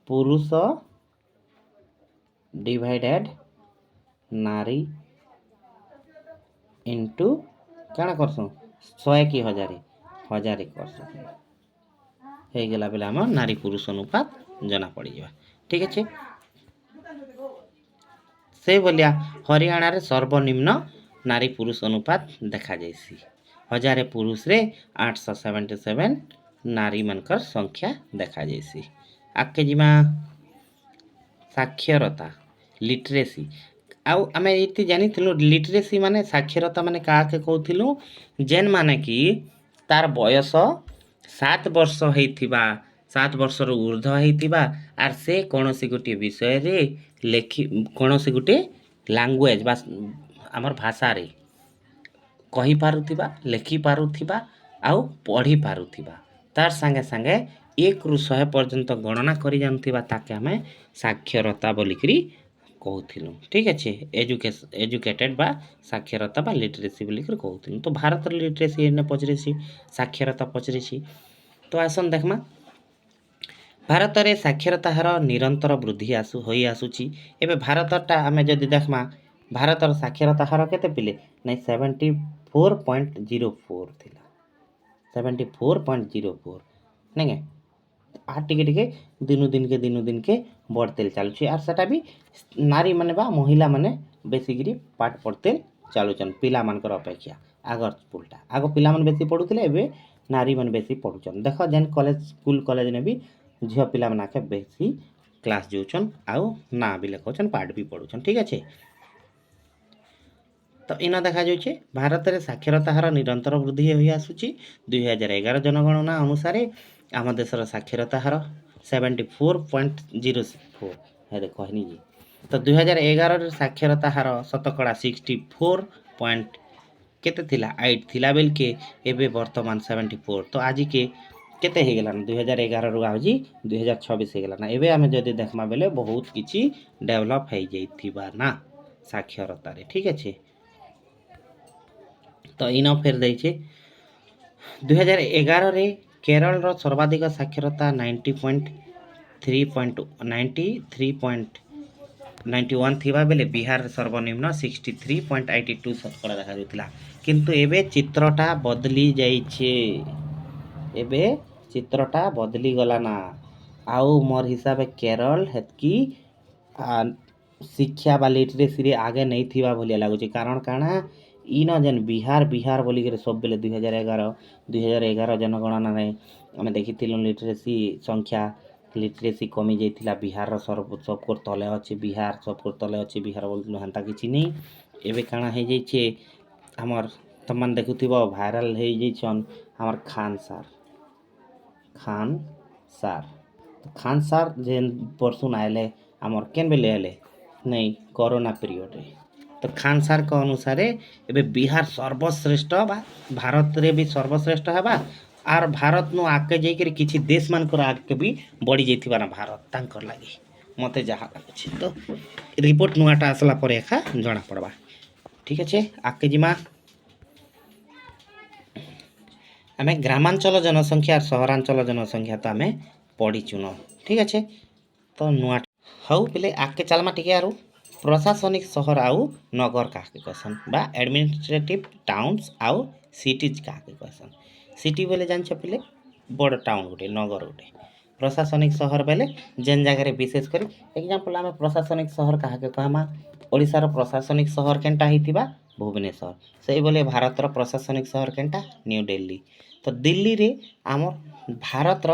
पुरुष डिवाइडेड नारी इनटू काना करसु 100 की हजारे करसु हे गेला बेला हम नारी पुरुष अनुपात जना पड़ी जावा। ठीक अच्छे से बोलिया हरियाणा रे सर्वनिम्न नारी पुरुष अनुपात देखा जैसी। हजारे पुरुष रे 877 नारी मनकर संख्या देखा जैसी। आके जिमा साक्षरता लिटरेसी आउ आमे इति जानिथिलु लिटरेसी माने साक्षरता माने काके कहथिलु जेन माने कि तार बयस 7 वर्ष हेइथिबा 7 वर्ष रो ऊर्ध्व हेइथिबा आर से कोनोसी गुटे विषय रे लेखि कोनोसी गुटे लैंग्वेज बा हमर भाषा रे कहि पारुथिबा लेखि पारुथिबा आउ पढ़ी पारुथिबा तार संगे संगे 1 रु 100 पर्यंत गणना करि जानथिबा ताके हमें साक्षरता बोलिकरी कहथिलु। ठीक अच्छे एजुकेटेड बा साक्षरता बा लिटरेसी बोलिकरी कहथिलु। तो भारत लिटरेसी ने पचरेसी साक्षरता पचरेसी। तो आसन देखमा ଭାରତରେ ସାକ୍ଷରତା ହାର ନିରନ୍ତର ବୃଦ୍ଧି ହୋଇ ଆସୁଛି। ଏବେ ଭାରତଟା ଆମେ ଯଦି ଦେଖମା ଭାରତର ସାକ୍ଷରତା ହାର କେତେ ପିଲେ ନାଇଁ 74.04 ଥିଲା 74.04 ନାଇଁ আর ଟିକେ ଦିନୁ ଦିନକେ ବଢ଼ତେଲ୍ ଚାଲୁଛି ଆର୍ ସେଟା ବି ନାରୀ ମାନେ ବା ମହିଳା ମାନେ ବେଶିକିରି ପାଠ ପଢ଼ତେଲ୍ ଚାଲୁଛନ୍ ପିଲାମାନଙ୍କର ଅପେକ୍ଷା ଆଗର ସ୍କୁଲଟା ଆଗ ପିଲାମାନେ ବେଶୀ ପଢ଼ୁଥିଲେ ଏବେ ନାରୀମାନେ ବେଶୀ ପଢ଼ୁଛନ୍ ଦେଖ ଯେନ୍ କଲେଜ ସ୍କୁଲ କଲେଜନେ ବି ଝିଅ ପିଲାମାନେ ଆକେ ବେଶୀ କ୍ଲାସ୍ ଯାଉଛନ୍ ଆଉ ନାଁ ବି ଲେଖଉଛନ୍ ପାଠ ବି ପଢ଼ୁଛନ୍ ଠିକ୍ ଅଛି। ତ ଇନ ଦେଖାଯାଉଛି ଭାରତରେ ସାକ୍ଷରତା ହାର ନିରନ୍ତର ବୃଦ୍ଧି ହୋଇ ଆସୁଛି। 2011 ଜନଗଣନା ଅନୁସାରେ ଆମ ଦେଶର ସାକ୍ଷରତା ହାର 74.04 ହେଲେ କହିନି ଯେ ତ 2011ରେ ସାକ୍ଷରତା ହାର ଶତକଡ଼ା 64 ପଏଣ୍ଟ କେତେ ଥିଲା 8 ଥିଲା ବେଲକେ ଏବେ ବର୍ତ୍ତମାନ 74 ତ ଆଜିକେ କେତେ ହେଇଗଲାନ 2011ରୁ ଆଜି 2026 ହେଇଗଲାନା ଏବେ ଆମେ ଯଦି ଦେଖମା ବେଲେ ବହୁତ କିଛି ଡେଭଲପ୍ ହେଇଯାଇଥିବା ନା ସାକ୍ଷରତାରେ ଠିକ୍ ଅଛି। ତ ଇନ ଫେର ଦେଇଛେ 2011ରେ କେରଳର ସର୍ବାଧିକ ସାକ୍ଷରତା 93.91 ଥିବା ବେଲେ ବିହାରରେ ସର୍ବନିମ୍ନ 63.82 ଶତକଡ଼ା ଦେଖାଯାଉଥିଲା କିନ୍ତୁ ଏବେ ଚିତ୍ରଟା ବଦଲି ଯାଇଛେ ଏବେ ଚିତ୍ରଟା ବଦଲି ଗଲା ନା ଆଉ ମୋର୍ ହିସାବେ କେରଳ ହେତ୍କି ଶିକ୍ଷା ବା ଲିଟରେସିରେ ଆଗେ ନେଇଥିବା ଭଳିଆ ଲାଗୁଛି କାରଣ କାଣା ଇନ ଯେନ୍ ବିହାର ବୋଲିକରି ସବୁବେଲେ 2011 ଜନଗଣନାରେ ଆମେ ଦେଖିଥିଲୁ ଲିଟରେସି କମି ଯାଇଥିଲା ବିହାରର ସବୁକର ତଲେ ଅଛି ବିହାର ବୋଲୁଥିଲୁ ହେନ୍ତା କିଛି ନେଇ ଏବେ କାଣା ହେଇଯାଇଛେ ଆମର୍ ତମାନେ ଦେଖୁଥିବ ଭାଇରାଲ ହେଇଯାଇଛନ୍ ଆମର୍ ଖାନ୍ ସାର୍ ଯେନ୍ ପରସୁନ୍ ଆଇଲେ ଆମର୍ କେନ୍ ବେଲେ ଆଇଲେ ନାଇଁ କରୋନା ପିରିୟଡ଼ରେ ତ ଖାନ୍ ସାର୍ଙ୍କ ଅନୁସାରେ ଏବେ ବିହାର ସର୍ବଶ୍ରେଷ୍ଠ ବା ଭାରତରେ ବି ସର୍ବଶ୍ରେଷ୍ଠ ହେବା ଆର୍ ଭାରତନୁ ଆଗକେ ଯାଇକରି କିଛି ଦେଶମାନଙ୍କର ଆଗକେ ବି ବଢ଼ି ଯାଇଥିବା ନା ଭାରତ ତାଙ୍କର ଲାଗି ମତେ ଯାହା ଲାଗୁଛି ତ ରିପୋର୍ଟ ନୂଆଟା ଆସିଲା ପରେ ଏକା ଜଣା ପଡ଼ବା ଠିକ୍ ଅଛି। ଆଗକେ ଯିମା ଆମେ ଗ୍ରାମାଞ୍ଚଳ ଜନସଂଖ୍ୟା আর ସହରାଞ୍ଚଳ ଜନସଂଖ୍ୟା ତ ଆମେ ପଢ଼ିଚୁନ ଠିକ୍ ଅଛି। ତ ନୂଆ ହଉ ପିଲେ ଆଗକେ ଚାଲମା ଟିକେ ଆରୁ ପ୍ରଶାସନିକ ସହର ଆଉ ନଗର କାହାକେ କହସନ୍ ବା ଆଡ଼ମିନିଷ୍ଟ୍ରେଟିଭ ଟାଉନ୍ସ ଆଉ ସିଟିଜ୍ କାହାକେ କହସନ୍। ସିଟି ବୋଲେ ଜାଣିଛ ପିଲେ ବଡ଼ ଟାଉନ୍ ଗୋଟେ ନଗର ଗୋଟେ ପ୍ରଶାସନିକ ସହର ବେଲେ ଯେନ୍ ଜାଗାରେ ବିଶେଷ କରି ଏକ୍ଜାମ୍ପଲ୍ ଆମେ ପ୍ରଶାସନିକ ସହର କାହାକେ କହମା ଓଡ଼ିଶାର ପ୍ରଶାସନିକ ସହର କେନ୍ଟା ହେଇଥିବା ଭୁବନେଶ୍ୱର ସେଇଭଳି ଭାରତର ପ୍ରଶାସନିକ ସହର କେନ୍ଟା ନ୍ୟୁ ଦିଲ୍ଲୀ ତ ଦିଲ୍ଲୀରେ ଆମ ଭାରତର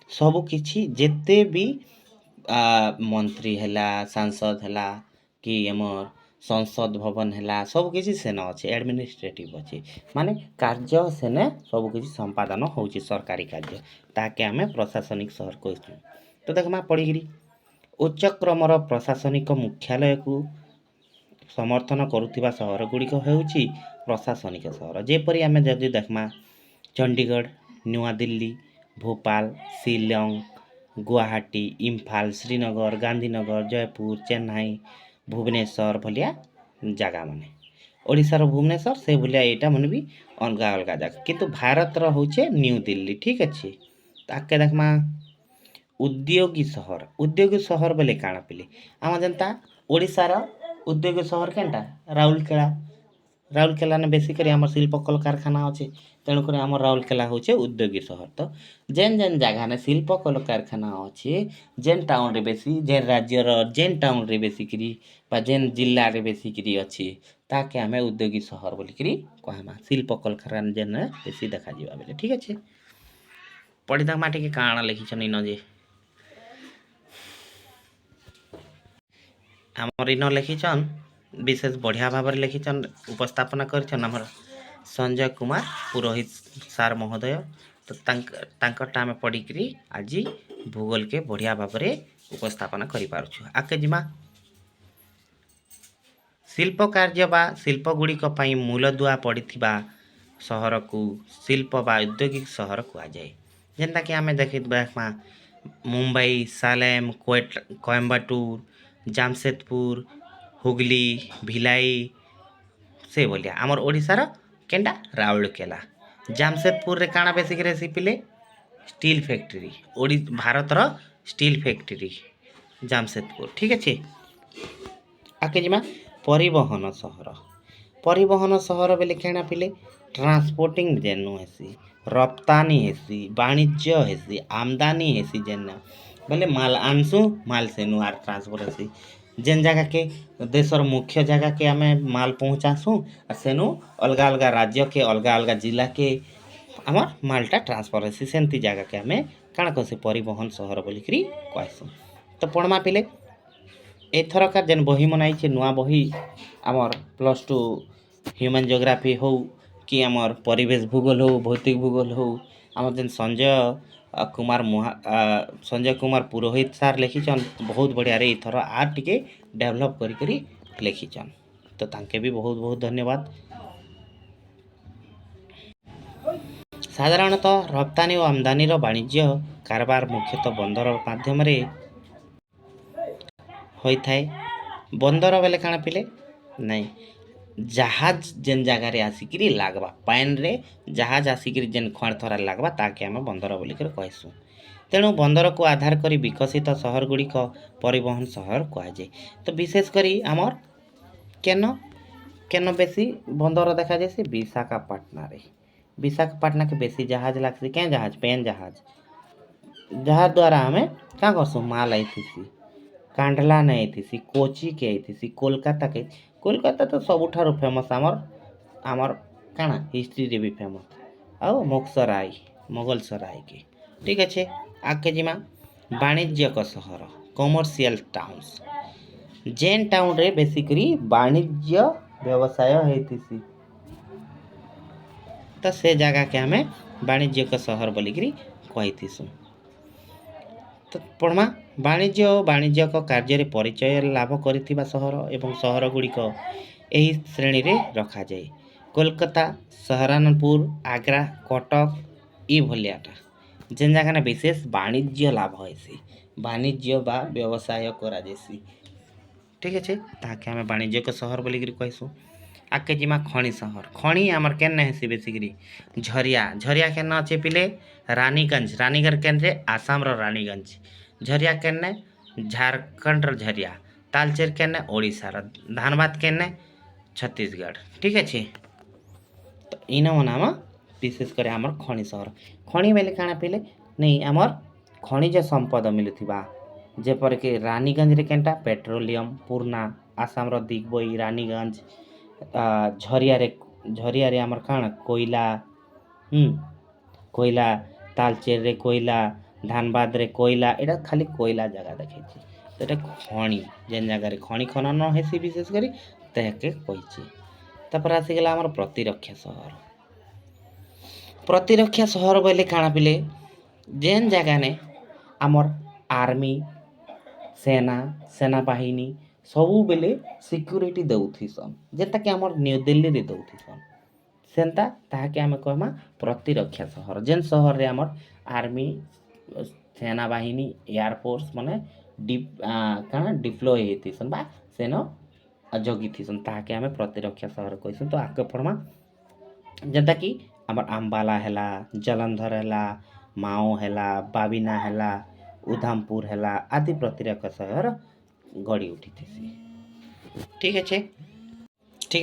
ସବୁ କିଛି ଯେତେ ବି ମନ୍ତ୍ରୀ ହେଲା ସାଂସଦ ହେଲା କି ଆମର୍ ସଂସଦ ଭବନ ହେଲା ସବୁକିଛି ସେନ ଅଛି ଆଡ଼ମିନିଷ୍ଟ୍ରେଟିଭ୍ ଅଛି ମାନେ କାର୍ଯ୍ୟ ସେନେ ସବୁକିଛି ସମ୍ପାଦନ ହେଉଛି ସରକାରୀ କାର୍ଯ୍ୟ ତାହାକେ ଆମେ ପ୍ରଶାସନିକ ସହର କହିସୁଁ। ତ ଦେଖମା ପଢ଼ିକିରି ଉଚ୍ଚକ୍ରମର ପ୍ରଶାସନିକ ମୁଖ୍ୟାଳୟକୁ ସମର୍ଥନ କରୁଥିବା ସହର ଗୁଡ଼ିକ ହେଉଛି ପ୍ରଶାସନିକ ସହର ଯେପରି ଆମେ ଯଦି ଦେଖମା ଚଣ୍ଡିଗଡ଼ ନୂଆଦିଲ୍ଲୀ ଭୋପାଳ ଶିଲଂ ଗୁଆହାଟୀ ଇମ୍ଫାଲ ଶ୍ରୀନଗର ଗାନ୍ଧୀନଗର ଜୟପୁର ଚେନ୍ନାଇ ଭୁବନେଶ୍ୱର ଭଳିଆ ଜାଗାମାନେ ଓଡ଼ିଶାର ଭୁବନେଶ୍ୱର ସେ ଭଳିଆ ଏଇଟା ମାନେ ବି ଅଲଗା ଅଲଗା ଜାଗା କିନ୍ତୁ ଭାରତର ହଉଛେ ନ୍ୟୁ ଦିଲ୍ଲୀ ଠିକ୍ ଅଛି। ତାକେ ଦେଖମା ଉଦ୍ୟୋଗୀ ସହର ବେଲେ କାଣା ପିଲେ ଆମ ଯେନ୍ତା ଓଡ଼ିଶାର ଉଦ୍ୟୋଗୀ ସହର କେନ୍ଟା ରାଉରକେଲାନେ ବେଶୀ କରି ଆମର ଶିଳ୍ପ କଳକାରଖାନା ଅଛି ତେଣୁକରି ଆମର ରାଉରକେଲା ହଉଛେ ଉଦ୍ୟୋଗୀ ସହର ତ ଯେନ୍ ଜାଗାନେ ଶିଳ୍ପ କଳକାରଖାନା ଅଛି ଯେନ୍ ଟାଉନରେ ବେଶୀ ଯେନ୍ ରାଜ୍ୟର ଯେନ୍ ଟାଉନରେ ବେଶୀକିରି ବା ଯେନ୍ ଜିଲ୍ଲାରେ ବେଶୀକିରି ଅଛି ତାକେ ଆମେ ଉଦ୍ୟୋଗୀ ସହର ବୋଲିକିରି କହେମା ଶିଳ୍ପ କଳକାରଖାନା ଯେନ୍ ବେଶୀ ଦେଖାଯିବା ବେଲେ ଠିକ୍ ଅଛି। ପଢ଼ିଦେମା ଟିକେ କାଣା ଲେଖିଛନ୍ ଇନ ଯେ ଆମର ଇନ ଲେଖିଛନ୍ ବିଶେଷ ବଢ଼ିଆ ଭାବରେ ଲେଖିଛନ୍ ଉପସ୍ଥାପନା କରିଛନ୍ ଆମର ସଞ୍ଜୟ କୁମାର ପୁରୋହିତ ସାର୍ ମହୋଦୟ ତ ତାଙ୍କରଟା ଆମେ ପଢ଼ିକିରି ଆଜି ଭୂଗୋଳକେ ବଢ଼ିଆ ଭାବରେ ଉପସ୍ଥାପନା କରିପାରୁଛୁ। ଆଗକେ ଯିମା ଶିଳ୍ପ କାର୍ଯ୍ୟ ବା ଶିଳ୍ପ ଗୁଡ଼ିକ ପାଇଁ ମୂଳଦୁଆ ପଡ଼ିଥିବା ସହରକୁ ଶିଳ୍ପ ବା ଔଦ୍ୟୋଗିକ ସହର କୁହାଯାଏ। ଯେନ୍ତାକି ଆମେ ଦେଖିବା ମୁମ୍ବାଇ ସାଲେମ କୋଏମ୍ବାଟୁର ଜାମଶେଦପୁର ହୁଗଲି ଭିଲାଇ ସେ ଭଳିଆ ଆମର ଓଡ଼ିଶାର କେନ୍ଟା ରାଉରକେଲା ଜାମଶେଦପୁରରେ କାଣା ବେଶୀକରି ପିଲେ ଷ୍ଟିଲ୍ ଫ୍ୟାକ୍ଟ୍ରି ଭାରତର स्टील फैक्ट्री जामशेदपुर। ठीक अच्छे। आगे जिमा परिवहन सहर। परिवहन सहर बेले कहना पिले ट्रांसपोर्टिंग जेनु हेसी, रप्तानी हेसी, वाणिज्य हेसी, आमदानी हेसी जेना बोले माल आनसु माल सेनु आर ट्रांसपोर्ट हेसी। जेन जगह के देशर मुख्य जगह के आमे माल पहुँचासु और सेनु अलगा अलगा राज्य के अलगा अलगा जिला के आमर मालटा ट्रांसफर हेसी। सेमती जगह के आमे काण कहसी परिवहन सहर बोलिकरी कहसु। तो पढ़मा पिले एथरकार जेन बही मनाइछे नुआ बही आमर +2 ह्यूमन जियोग्राफी हो कि आमर परिवेश भूगोल हो भौतिक भूगोल हो आमर जेन संजय कुमार पुरोहित सार लिखिछन बहुत बढ़िया रे इथर आर टिके डेवलप करी लिखिछन। तो तांके भी बहुत बहुत धन्यवाद। साधारणतः रप्तानी और आमदानी वाणिज्य कारबार मुख्यतः बंदर माध्यम होता है। बंदर बेले काण पिले नहीं जहाज जेन जगार आसिक लागबा पान रे जहाज आसिक जेन खुआड़ थरा लागबा ताके आम बंदर बोलिक कहसु। तेणु बंदर को आधार करी विकसित सहर गुड़िक परिवहन सहर कहुए। तो विशेषकर आमर केन केन बेसी बंदर देखा जाए विशाखापाटना रे। विशाखापाटना के बेसी जहाज लागसी क्या जहाज पेन जहाज जहाज द्वारा आम क्या करसु माल आईसी कांडला नहीं आईसी कोची के आईसी कोलकाता के। कोलकाता तो सबुठारु फेमस आमर काना हिस्ट्री रे भी फेमस आउ मोक्सराय मोगल सराय के। ठीक अच्छे। आगे जिमा वाणिज्यक सहर कमर्शियल टाउन्स जेन टाउन रे बेसिकली वाणिज्य व्यवसाय होतीसी तो से जगह के आमे वाणिज्यक सहर बोलिकरी कहिथिसु। तो पढ़मा वाणिज्य और वाणिज्यक कार्य परिचय लाभ करिथिबा सहर एवं सहर गुड़िक यही श्रेणी रे रखा जाए। कोलकाता सहारनपुर आग्रा कटक ई भलियाटा जेन जगह विशेष वाणिज्य लाभ होइसी वाणिज्य बा व्यवसाय करा जैसी। ठीक अच्छे। ताके आमे वाणिज्यक सहर बोलिकरी कहसु। आगे जिमा खणी सहर खणी आमर केन हेसी बेसिकली झरिया झरिया केन अच्छे पिले रानीगंज केन रे आसाम रो रानीगंज झरिया केन झारखंड रो झरिया तालचेर केन ओडिशा रो धानबाद केन छत्तीसगढ़। ठीक अच्छे। तो इन नाम विशेष कर आमर खणी सहर खणी बेले काଣା पिले नहीं आमर खनिज संपद मिलुथिबा जेपर के रानीगंज रे केनटा पेट्रोलियम पूर्णा आसाम रो दिगबई रानीगंज झरिया रे आमर काଣା कोयला कोयला तालचेर रे कोयला धानबाद रे कोयला एटा खाली कोयला जगह देखे तो एटा खणी जेन जगह रे खणी खनन हेसी विशेष करी तेके कहिछि। तापर आसीगला आमर प्रतिरक्षा सहर बोले काଣା पिले जेन जगह ने आमर आर्मी सेना बाहिनी सबू बेले सिक्यूरीटी दउथिसन जेता कि आमर न्यू दिल्ली रे दउथिसन सेंता ताके आमे कहमा प्रतिरक्षा सहर जेन सहर रे आमर आर्मी सेना बाहिनी एयरफोर्स माने काना डिप्लॉय हेतिसन बा सेनो जगिथिसन ताके आमे प्रतिरक्षा सहर कहसन। तो आके पढ़मा जेंता कि आमर अंबाला हैला जलंधर हैला माओ हैला बाबिना हैला उधमपुर हैला आदि प्रतिरक्षा सहर गढ़ी उठिथिसी। ठीक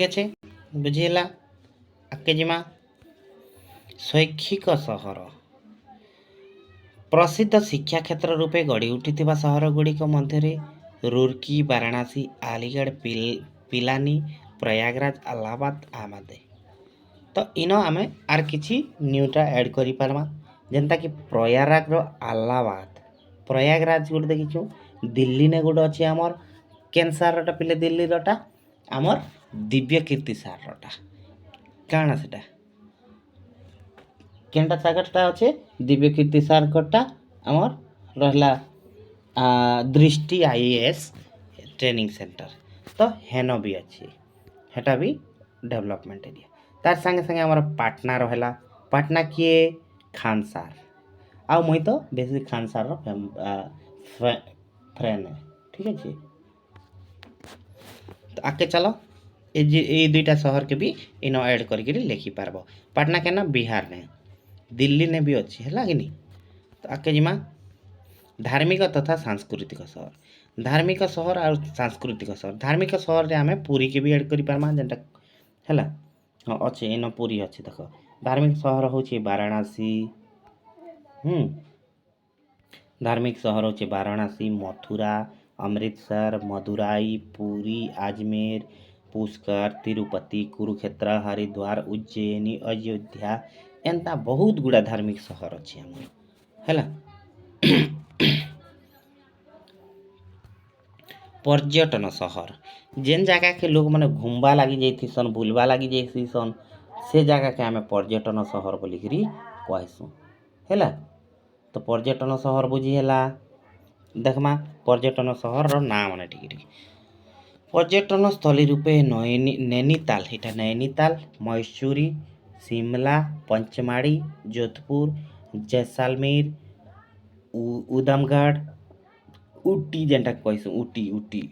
अच्छे बुझीला। आगे जिमा शैक्षिक सहर प्रसिद्ध शिक्षा क्षेत्र रूपे गढ़ी उठिथिबा सहर गुड़िक मध्य रुड़की वाराणसी अलीगढ़ पिलानी प्रयागराज इलाहाबाद आमादे। तो इन आमे आर किछि न्यूटा ऐड करि पारमा जेंता कि प्रयागराज रो इलाहाबाद प्रयागराज गुड देखिछु दिल्ली ने गुड अछि आमर केन सारटा पिले दिल्ली रटा आमर दिव्य कीर्ति सारटा काना सेटा केनटा सागरटा अच्छे दिव्य कीर्ति सार कटा आमर रहला दृष्टि आईएएस ट्रेनिंग सेंटर तो हेनो भी अच्छी हेटा भी डेवलपमेंट एरिया तार संगे संगे आमर पाटना रहला पाटना किए खान सार आ मुई तो बेसी खान सार रो फ्रेंड है। ठीक अच्छे। तो आगे चलो ये दुईटा शहर के भी इन ऐड करके लिखि पारबो पाटना के ना बिहार ने दिल्ली ने भी अच्छी है कि नहीं। तो आगे जिमा धार्मिक तथा सांस्कृतिक सहर धार्मिक सहर और सांस्कृतिक सहर धार्मिक सहर रे आमे पुरी के भी ऐड करि पारमा जेंटा हैला हाँ अच्छे इन पुरी अच्छे देख धार्मिक सहर होची वाराणसी धार्मिक सहर होची वाराणसी मथुरा अमृतसर मदुराई पुरी अजमेर पुष्कर तिरुपति कुरुक्षेत्र हरिद्वार उज्जैनी अयोध्या एंता बहुत गुड़ा धार्मिक सहर अच्छे हमर हैला पर्यटन सहर जेन जगह के लोग माने घूमबा लगी जाइथिसन बुलबा लगी जाइथिसन से जगह के आमे पर्यटन सहर बोलिकरी कहसु हैला तो पर्यटन सहर बुझी हैला देखमा पर्यटन सहर रो नाम माने ठीक पर्यटन स्थली रूपे नैनीताल एटा नैनीताल मैसूरी शिमला पंचमाड़ी जोधपुर जैसलमेर उदमगढ़ उटी जेनटा कहसु उटी उटी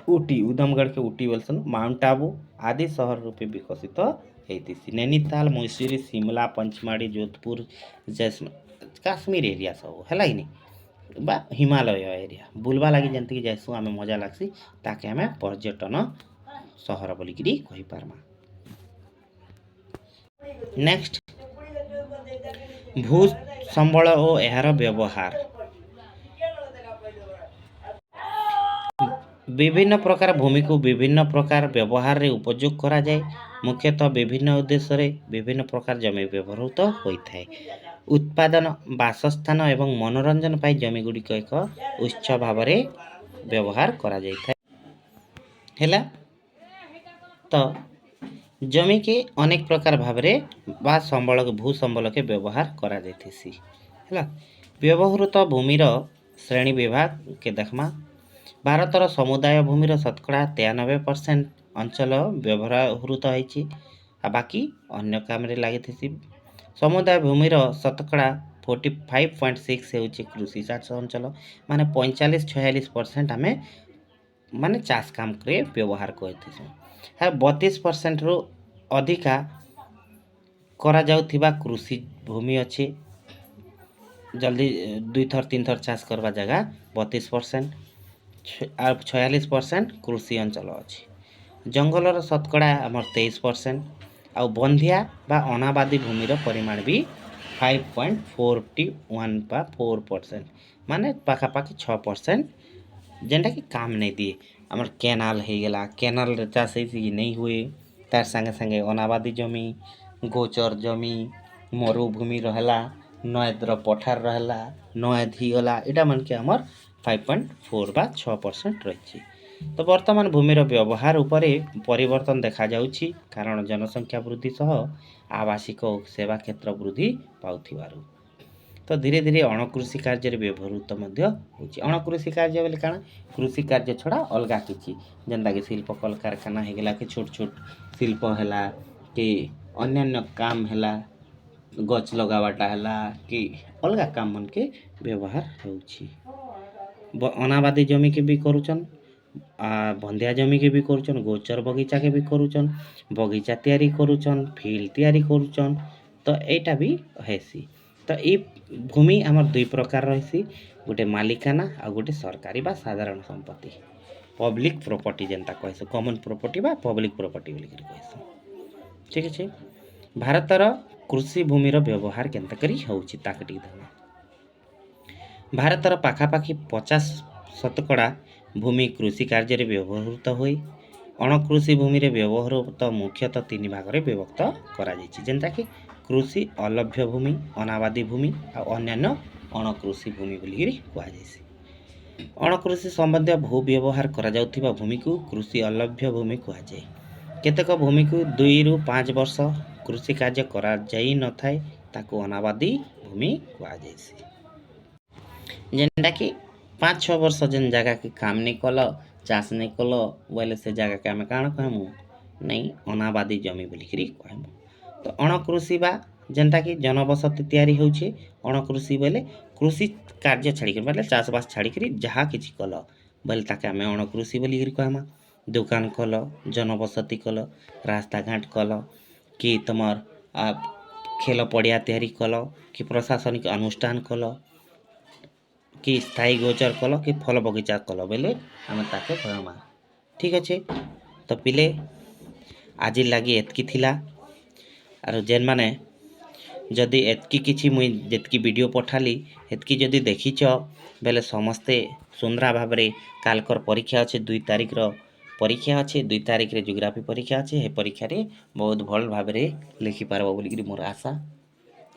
उटी उदमगढ़ के उटी बोलसन माउंट आबू आदि शहर रूपे विकसित होती नैनीताल मैसूरी शिमला पंचमाड़ी जोधपुर जैसलमेर काश्मीर एरिया सब है कि बा हिमालय एरिया बुलवा लगी जंती जैसु आमे मजा लागसी ताके आमे पर्यटन सहर बोलिकी कहि पारमा नेक्स्ट भू संबल और एहार व्यवहार विभिन्न प्रकार भूमि को विभिन्न प्रकार व्यवहार रे उपयोग करा जाए मुख्यतः विभिन्न उद्देश्य रे विभिन्न प्रकार जमी व्यवहृत होता है उत्पादन बासस्थान एवं मनोरंजन पाई जमी गुड़िक एक उच्च भाव रे व्यवहार करा जाए हैला तो जमी के अनेक प्रकार भाव रे बा संबल भू संबल के व्यवहार करा जाइथिसी हैला व्यवहृत भूमिर श्रेणी विभाग के देखमा भारतर समुदाय भूमिर शतकड़ा 93% अंचल व्यवहृत होइछि आ बाकी अन्य काम रे लागिथिसी समुदाय भूमिर शतकड़ा 45.6 होइछि कृषि चाष अंचल माने 45-46% आमे माने चाष काम करे व्यवहार करथिसु है 32% रो अधिका करा जाउथिबा कृषि भूमि अछि जल्दी 2 थर 3 थर चाष करबा जगह 32% 46% कृषि अंचल अच्छी जंगलर शतकड़ा आमर 23% आ बंधिया बा अनाबादी भूमिर परिमाण भी 5.41 बा 4% माने पाखापाखि 6% जेनटा कि काम नहीं दिए आमर केनाल हो गला केनाल चाष कि नहीं हुए तार संगे संगे अनाबादी जमी गोचर जमी मरुभूमि रहला नयद्र पठार रहला नयद ही गला एटा मन के आमर 5.4 बा 6% रही तो वर्तमान भूमिर व्यवहार उपरे परिवर्तन देखा जाउछि कारण जनसंख्या वृद्धि सह आवासिक सेवा क्षेत्र वृद्धि पाउथिबारु तो धीरे धीरे अणकृषि कार्य व्यवहृत मध्य होछि अणकृषि कार्य बोले काना कृषि कार्य छड़ा अलगा किछि जेंदा कि शिल्प कल कारखाना हे गेला कि छोट छोट शिल्प हैला कि अन्य काम हैला गछ लगावाटा हैला कि अलगा काम मन के व्यवहार होछि अनाबादी जमी के भी करूचन बंधिया जमी के भी करूचन गोचर बगीचा के भी करूचन बगीचा तैयारी करूचन फील्ड तैयारी करूचन तो एटा भी हेसी तो ये भूमि आमर दुई प्रकार रही गोटे मालिकाना आ गोटे सरकारी बा साधारण संपत्ति पब्लिक प्रॉपर्टी जेनता कहसु कॉमन प्रॉपर्टी बा पब्लिक प्रॉपर्टी बोली कहसु ठीक अच्छे भारतर कृषि भूमिर व्यवहार केनता करी होउछि ताके टिक देखा भारतर पाखापाखि 50% भूमि कृषि कार्य व्यवहृत हुए अणकृषि भूमि व्यवहृत मुख्यतः 3 भाग रे विभक्त करा जाइछि जेनता कि कृषि अलभ्य भूमि अनाबादी भूमि और अन्य अणकृषि भूमि बोली कहा जाइछि अणकृषि संबंधी भू व्यवहार करा जाउथिबा भूमि को कृषि अलभ्य भूमि कहा जाय केतेक भूमि को 2 रु 5 वर्ष कृषि कार्य करा जाई न थाए ताको अनाबादी भूमि कहा जाइछि जेनटा कि 5-6 वर्ष जेन जगह के काम नहीं कल चाष नहीं कल बोले से जगह के आम काण कहमु नहीं अनाबादी जमी बोलिकी कहमु तो अणकृषि बा जेनटा कि जनबसति तैयारी होउछे अणकृषि बोले कृषि कार्य छाड़ी मतलब चाषबास छाड़ी जहाँ किसी कल बोले ताके आम अणकृषि बोलिकी कहमा दुकान कल जनबसति कल रास्ता घाट कल कि तुमर खेल पड़िया तैयारी कल कि प्रशासनिक अनुष्ठान कल कि स्थायी गोचर कल कि फल बगीचा कल बेले आम ताके कहमा। ठीक अच्छे तो पिले आज लगी एतकी थिला आरो जेन माने जदि एतकी किछि मुई जेतकी वीडियो पठाली एतकी जदि देखिछ बेले समस्ते सुंदरा भाबरे कालकर परीक्षा अच्छे 2 तारिख रो परीक्षा अच्छे 2 तारिख रे जियोग्राफी परीक्षा अच्छे हे परीक्षा रे बहुत भल भाबरे लिखि पारबो बोली मोर आशा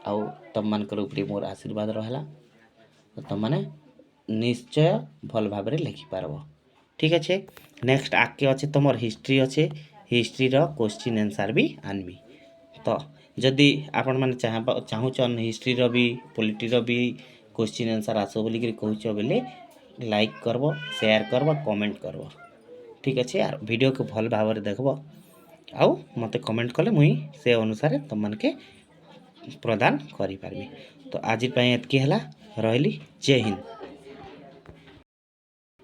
आउ तम मानकर ऊपर मोर आशीर्वाद रहला तो तुम माने निश्चय भल भाबरे लिखि पारबो। ठीक अच्छे नेक्स्ट आके अच्छे तुमर हिस्ट्री अच्छे हिस्ट्री रो क्वेश्चन आंसर भी आनबी तो जदि आपण माने चाहूचन हिस्ट्री रो भी पॉलिटी रो भी क्वेश्चन आंसर आसो बोली कहूच बेले लाइक करबो शेयर करबो कमेंट करबो। ठीक अच्छे यार वीडियो को भल भाव देखबो आउ मते कमेंट कले मुई से अनुसार तुम मानके प्रदान करि पारबी। तो आज एतकी हला रहली जय हिंद।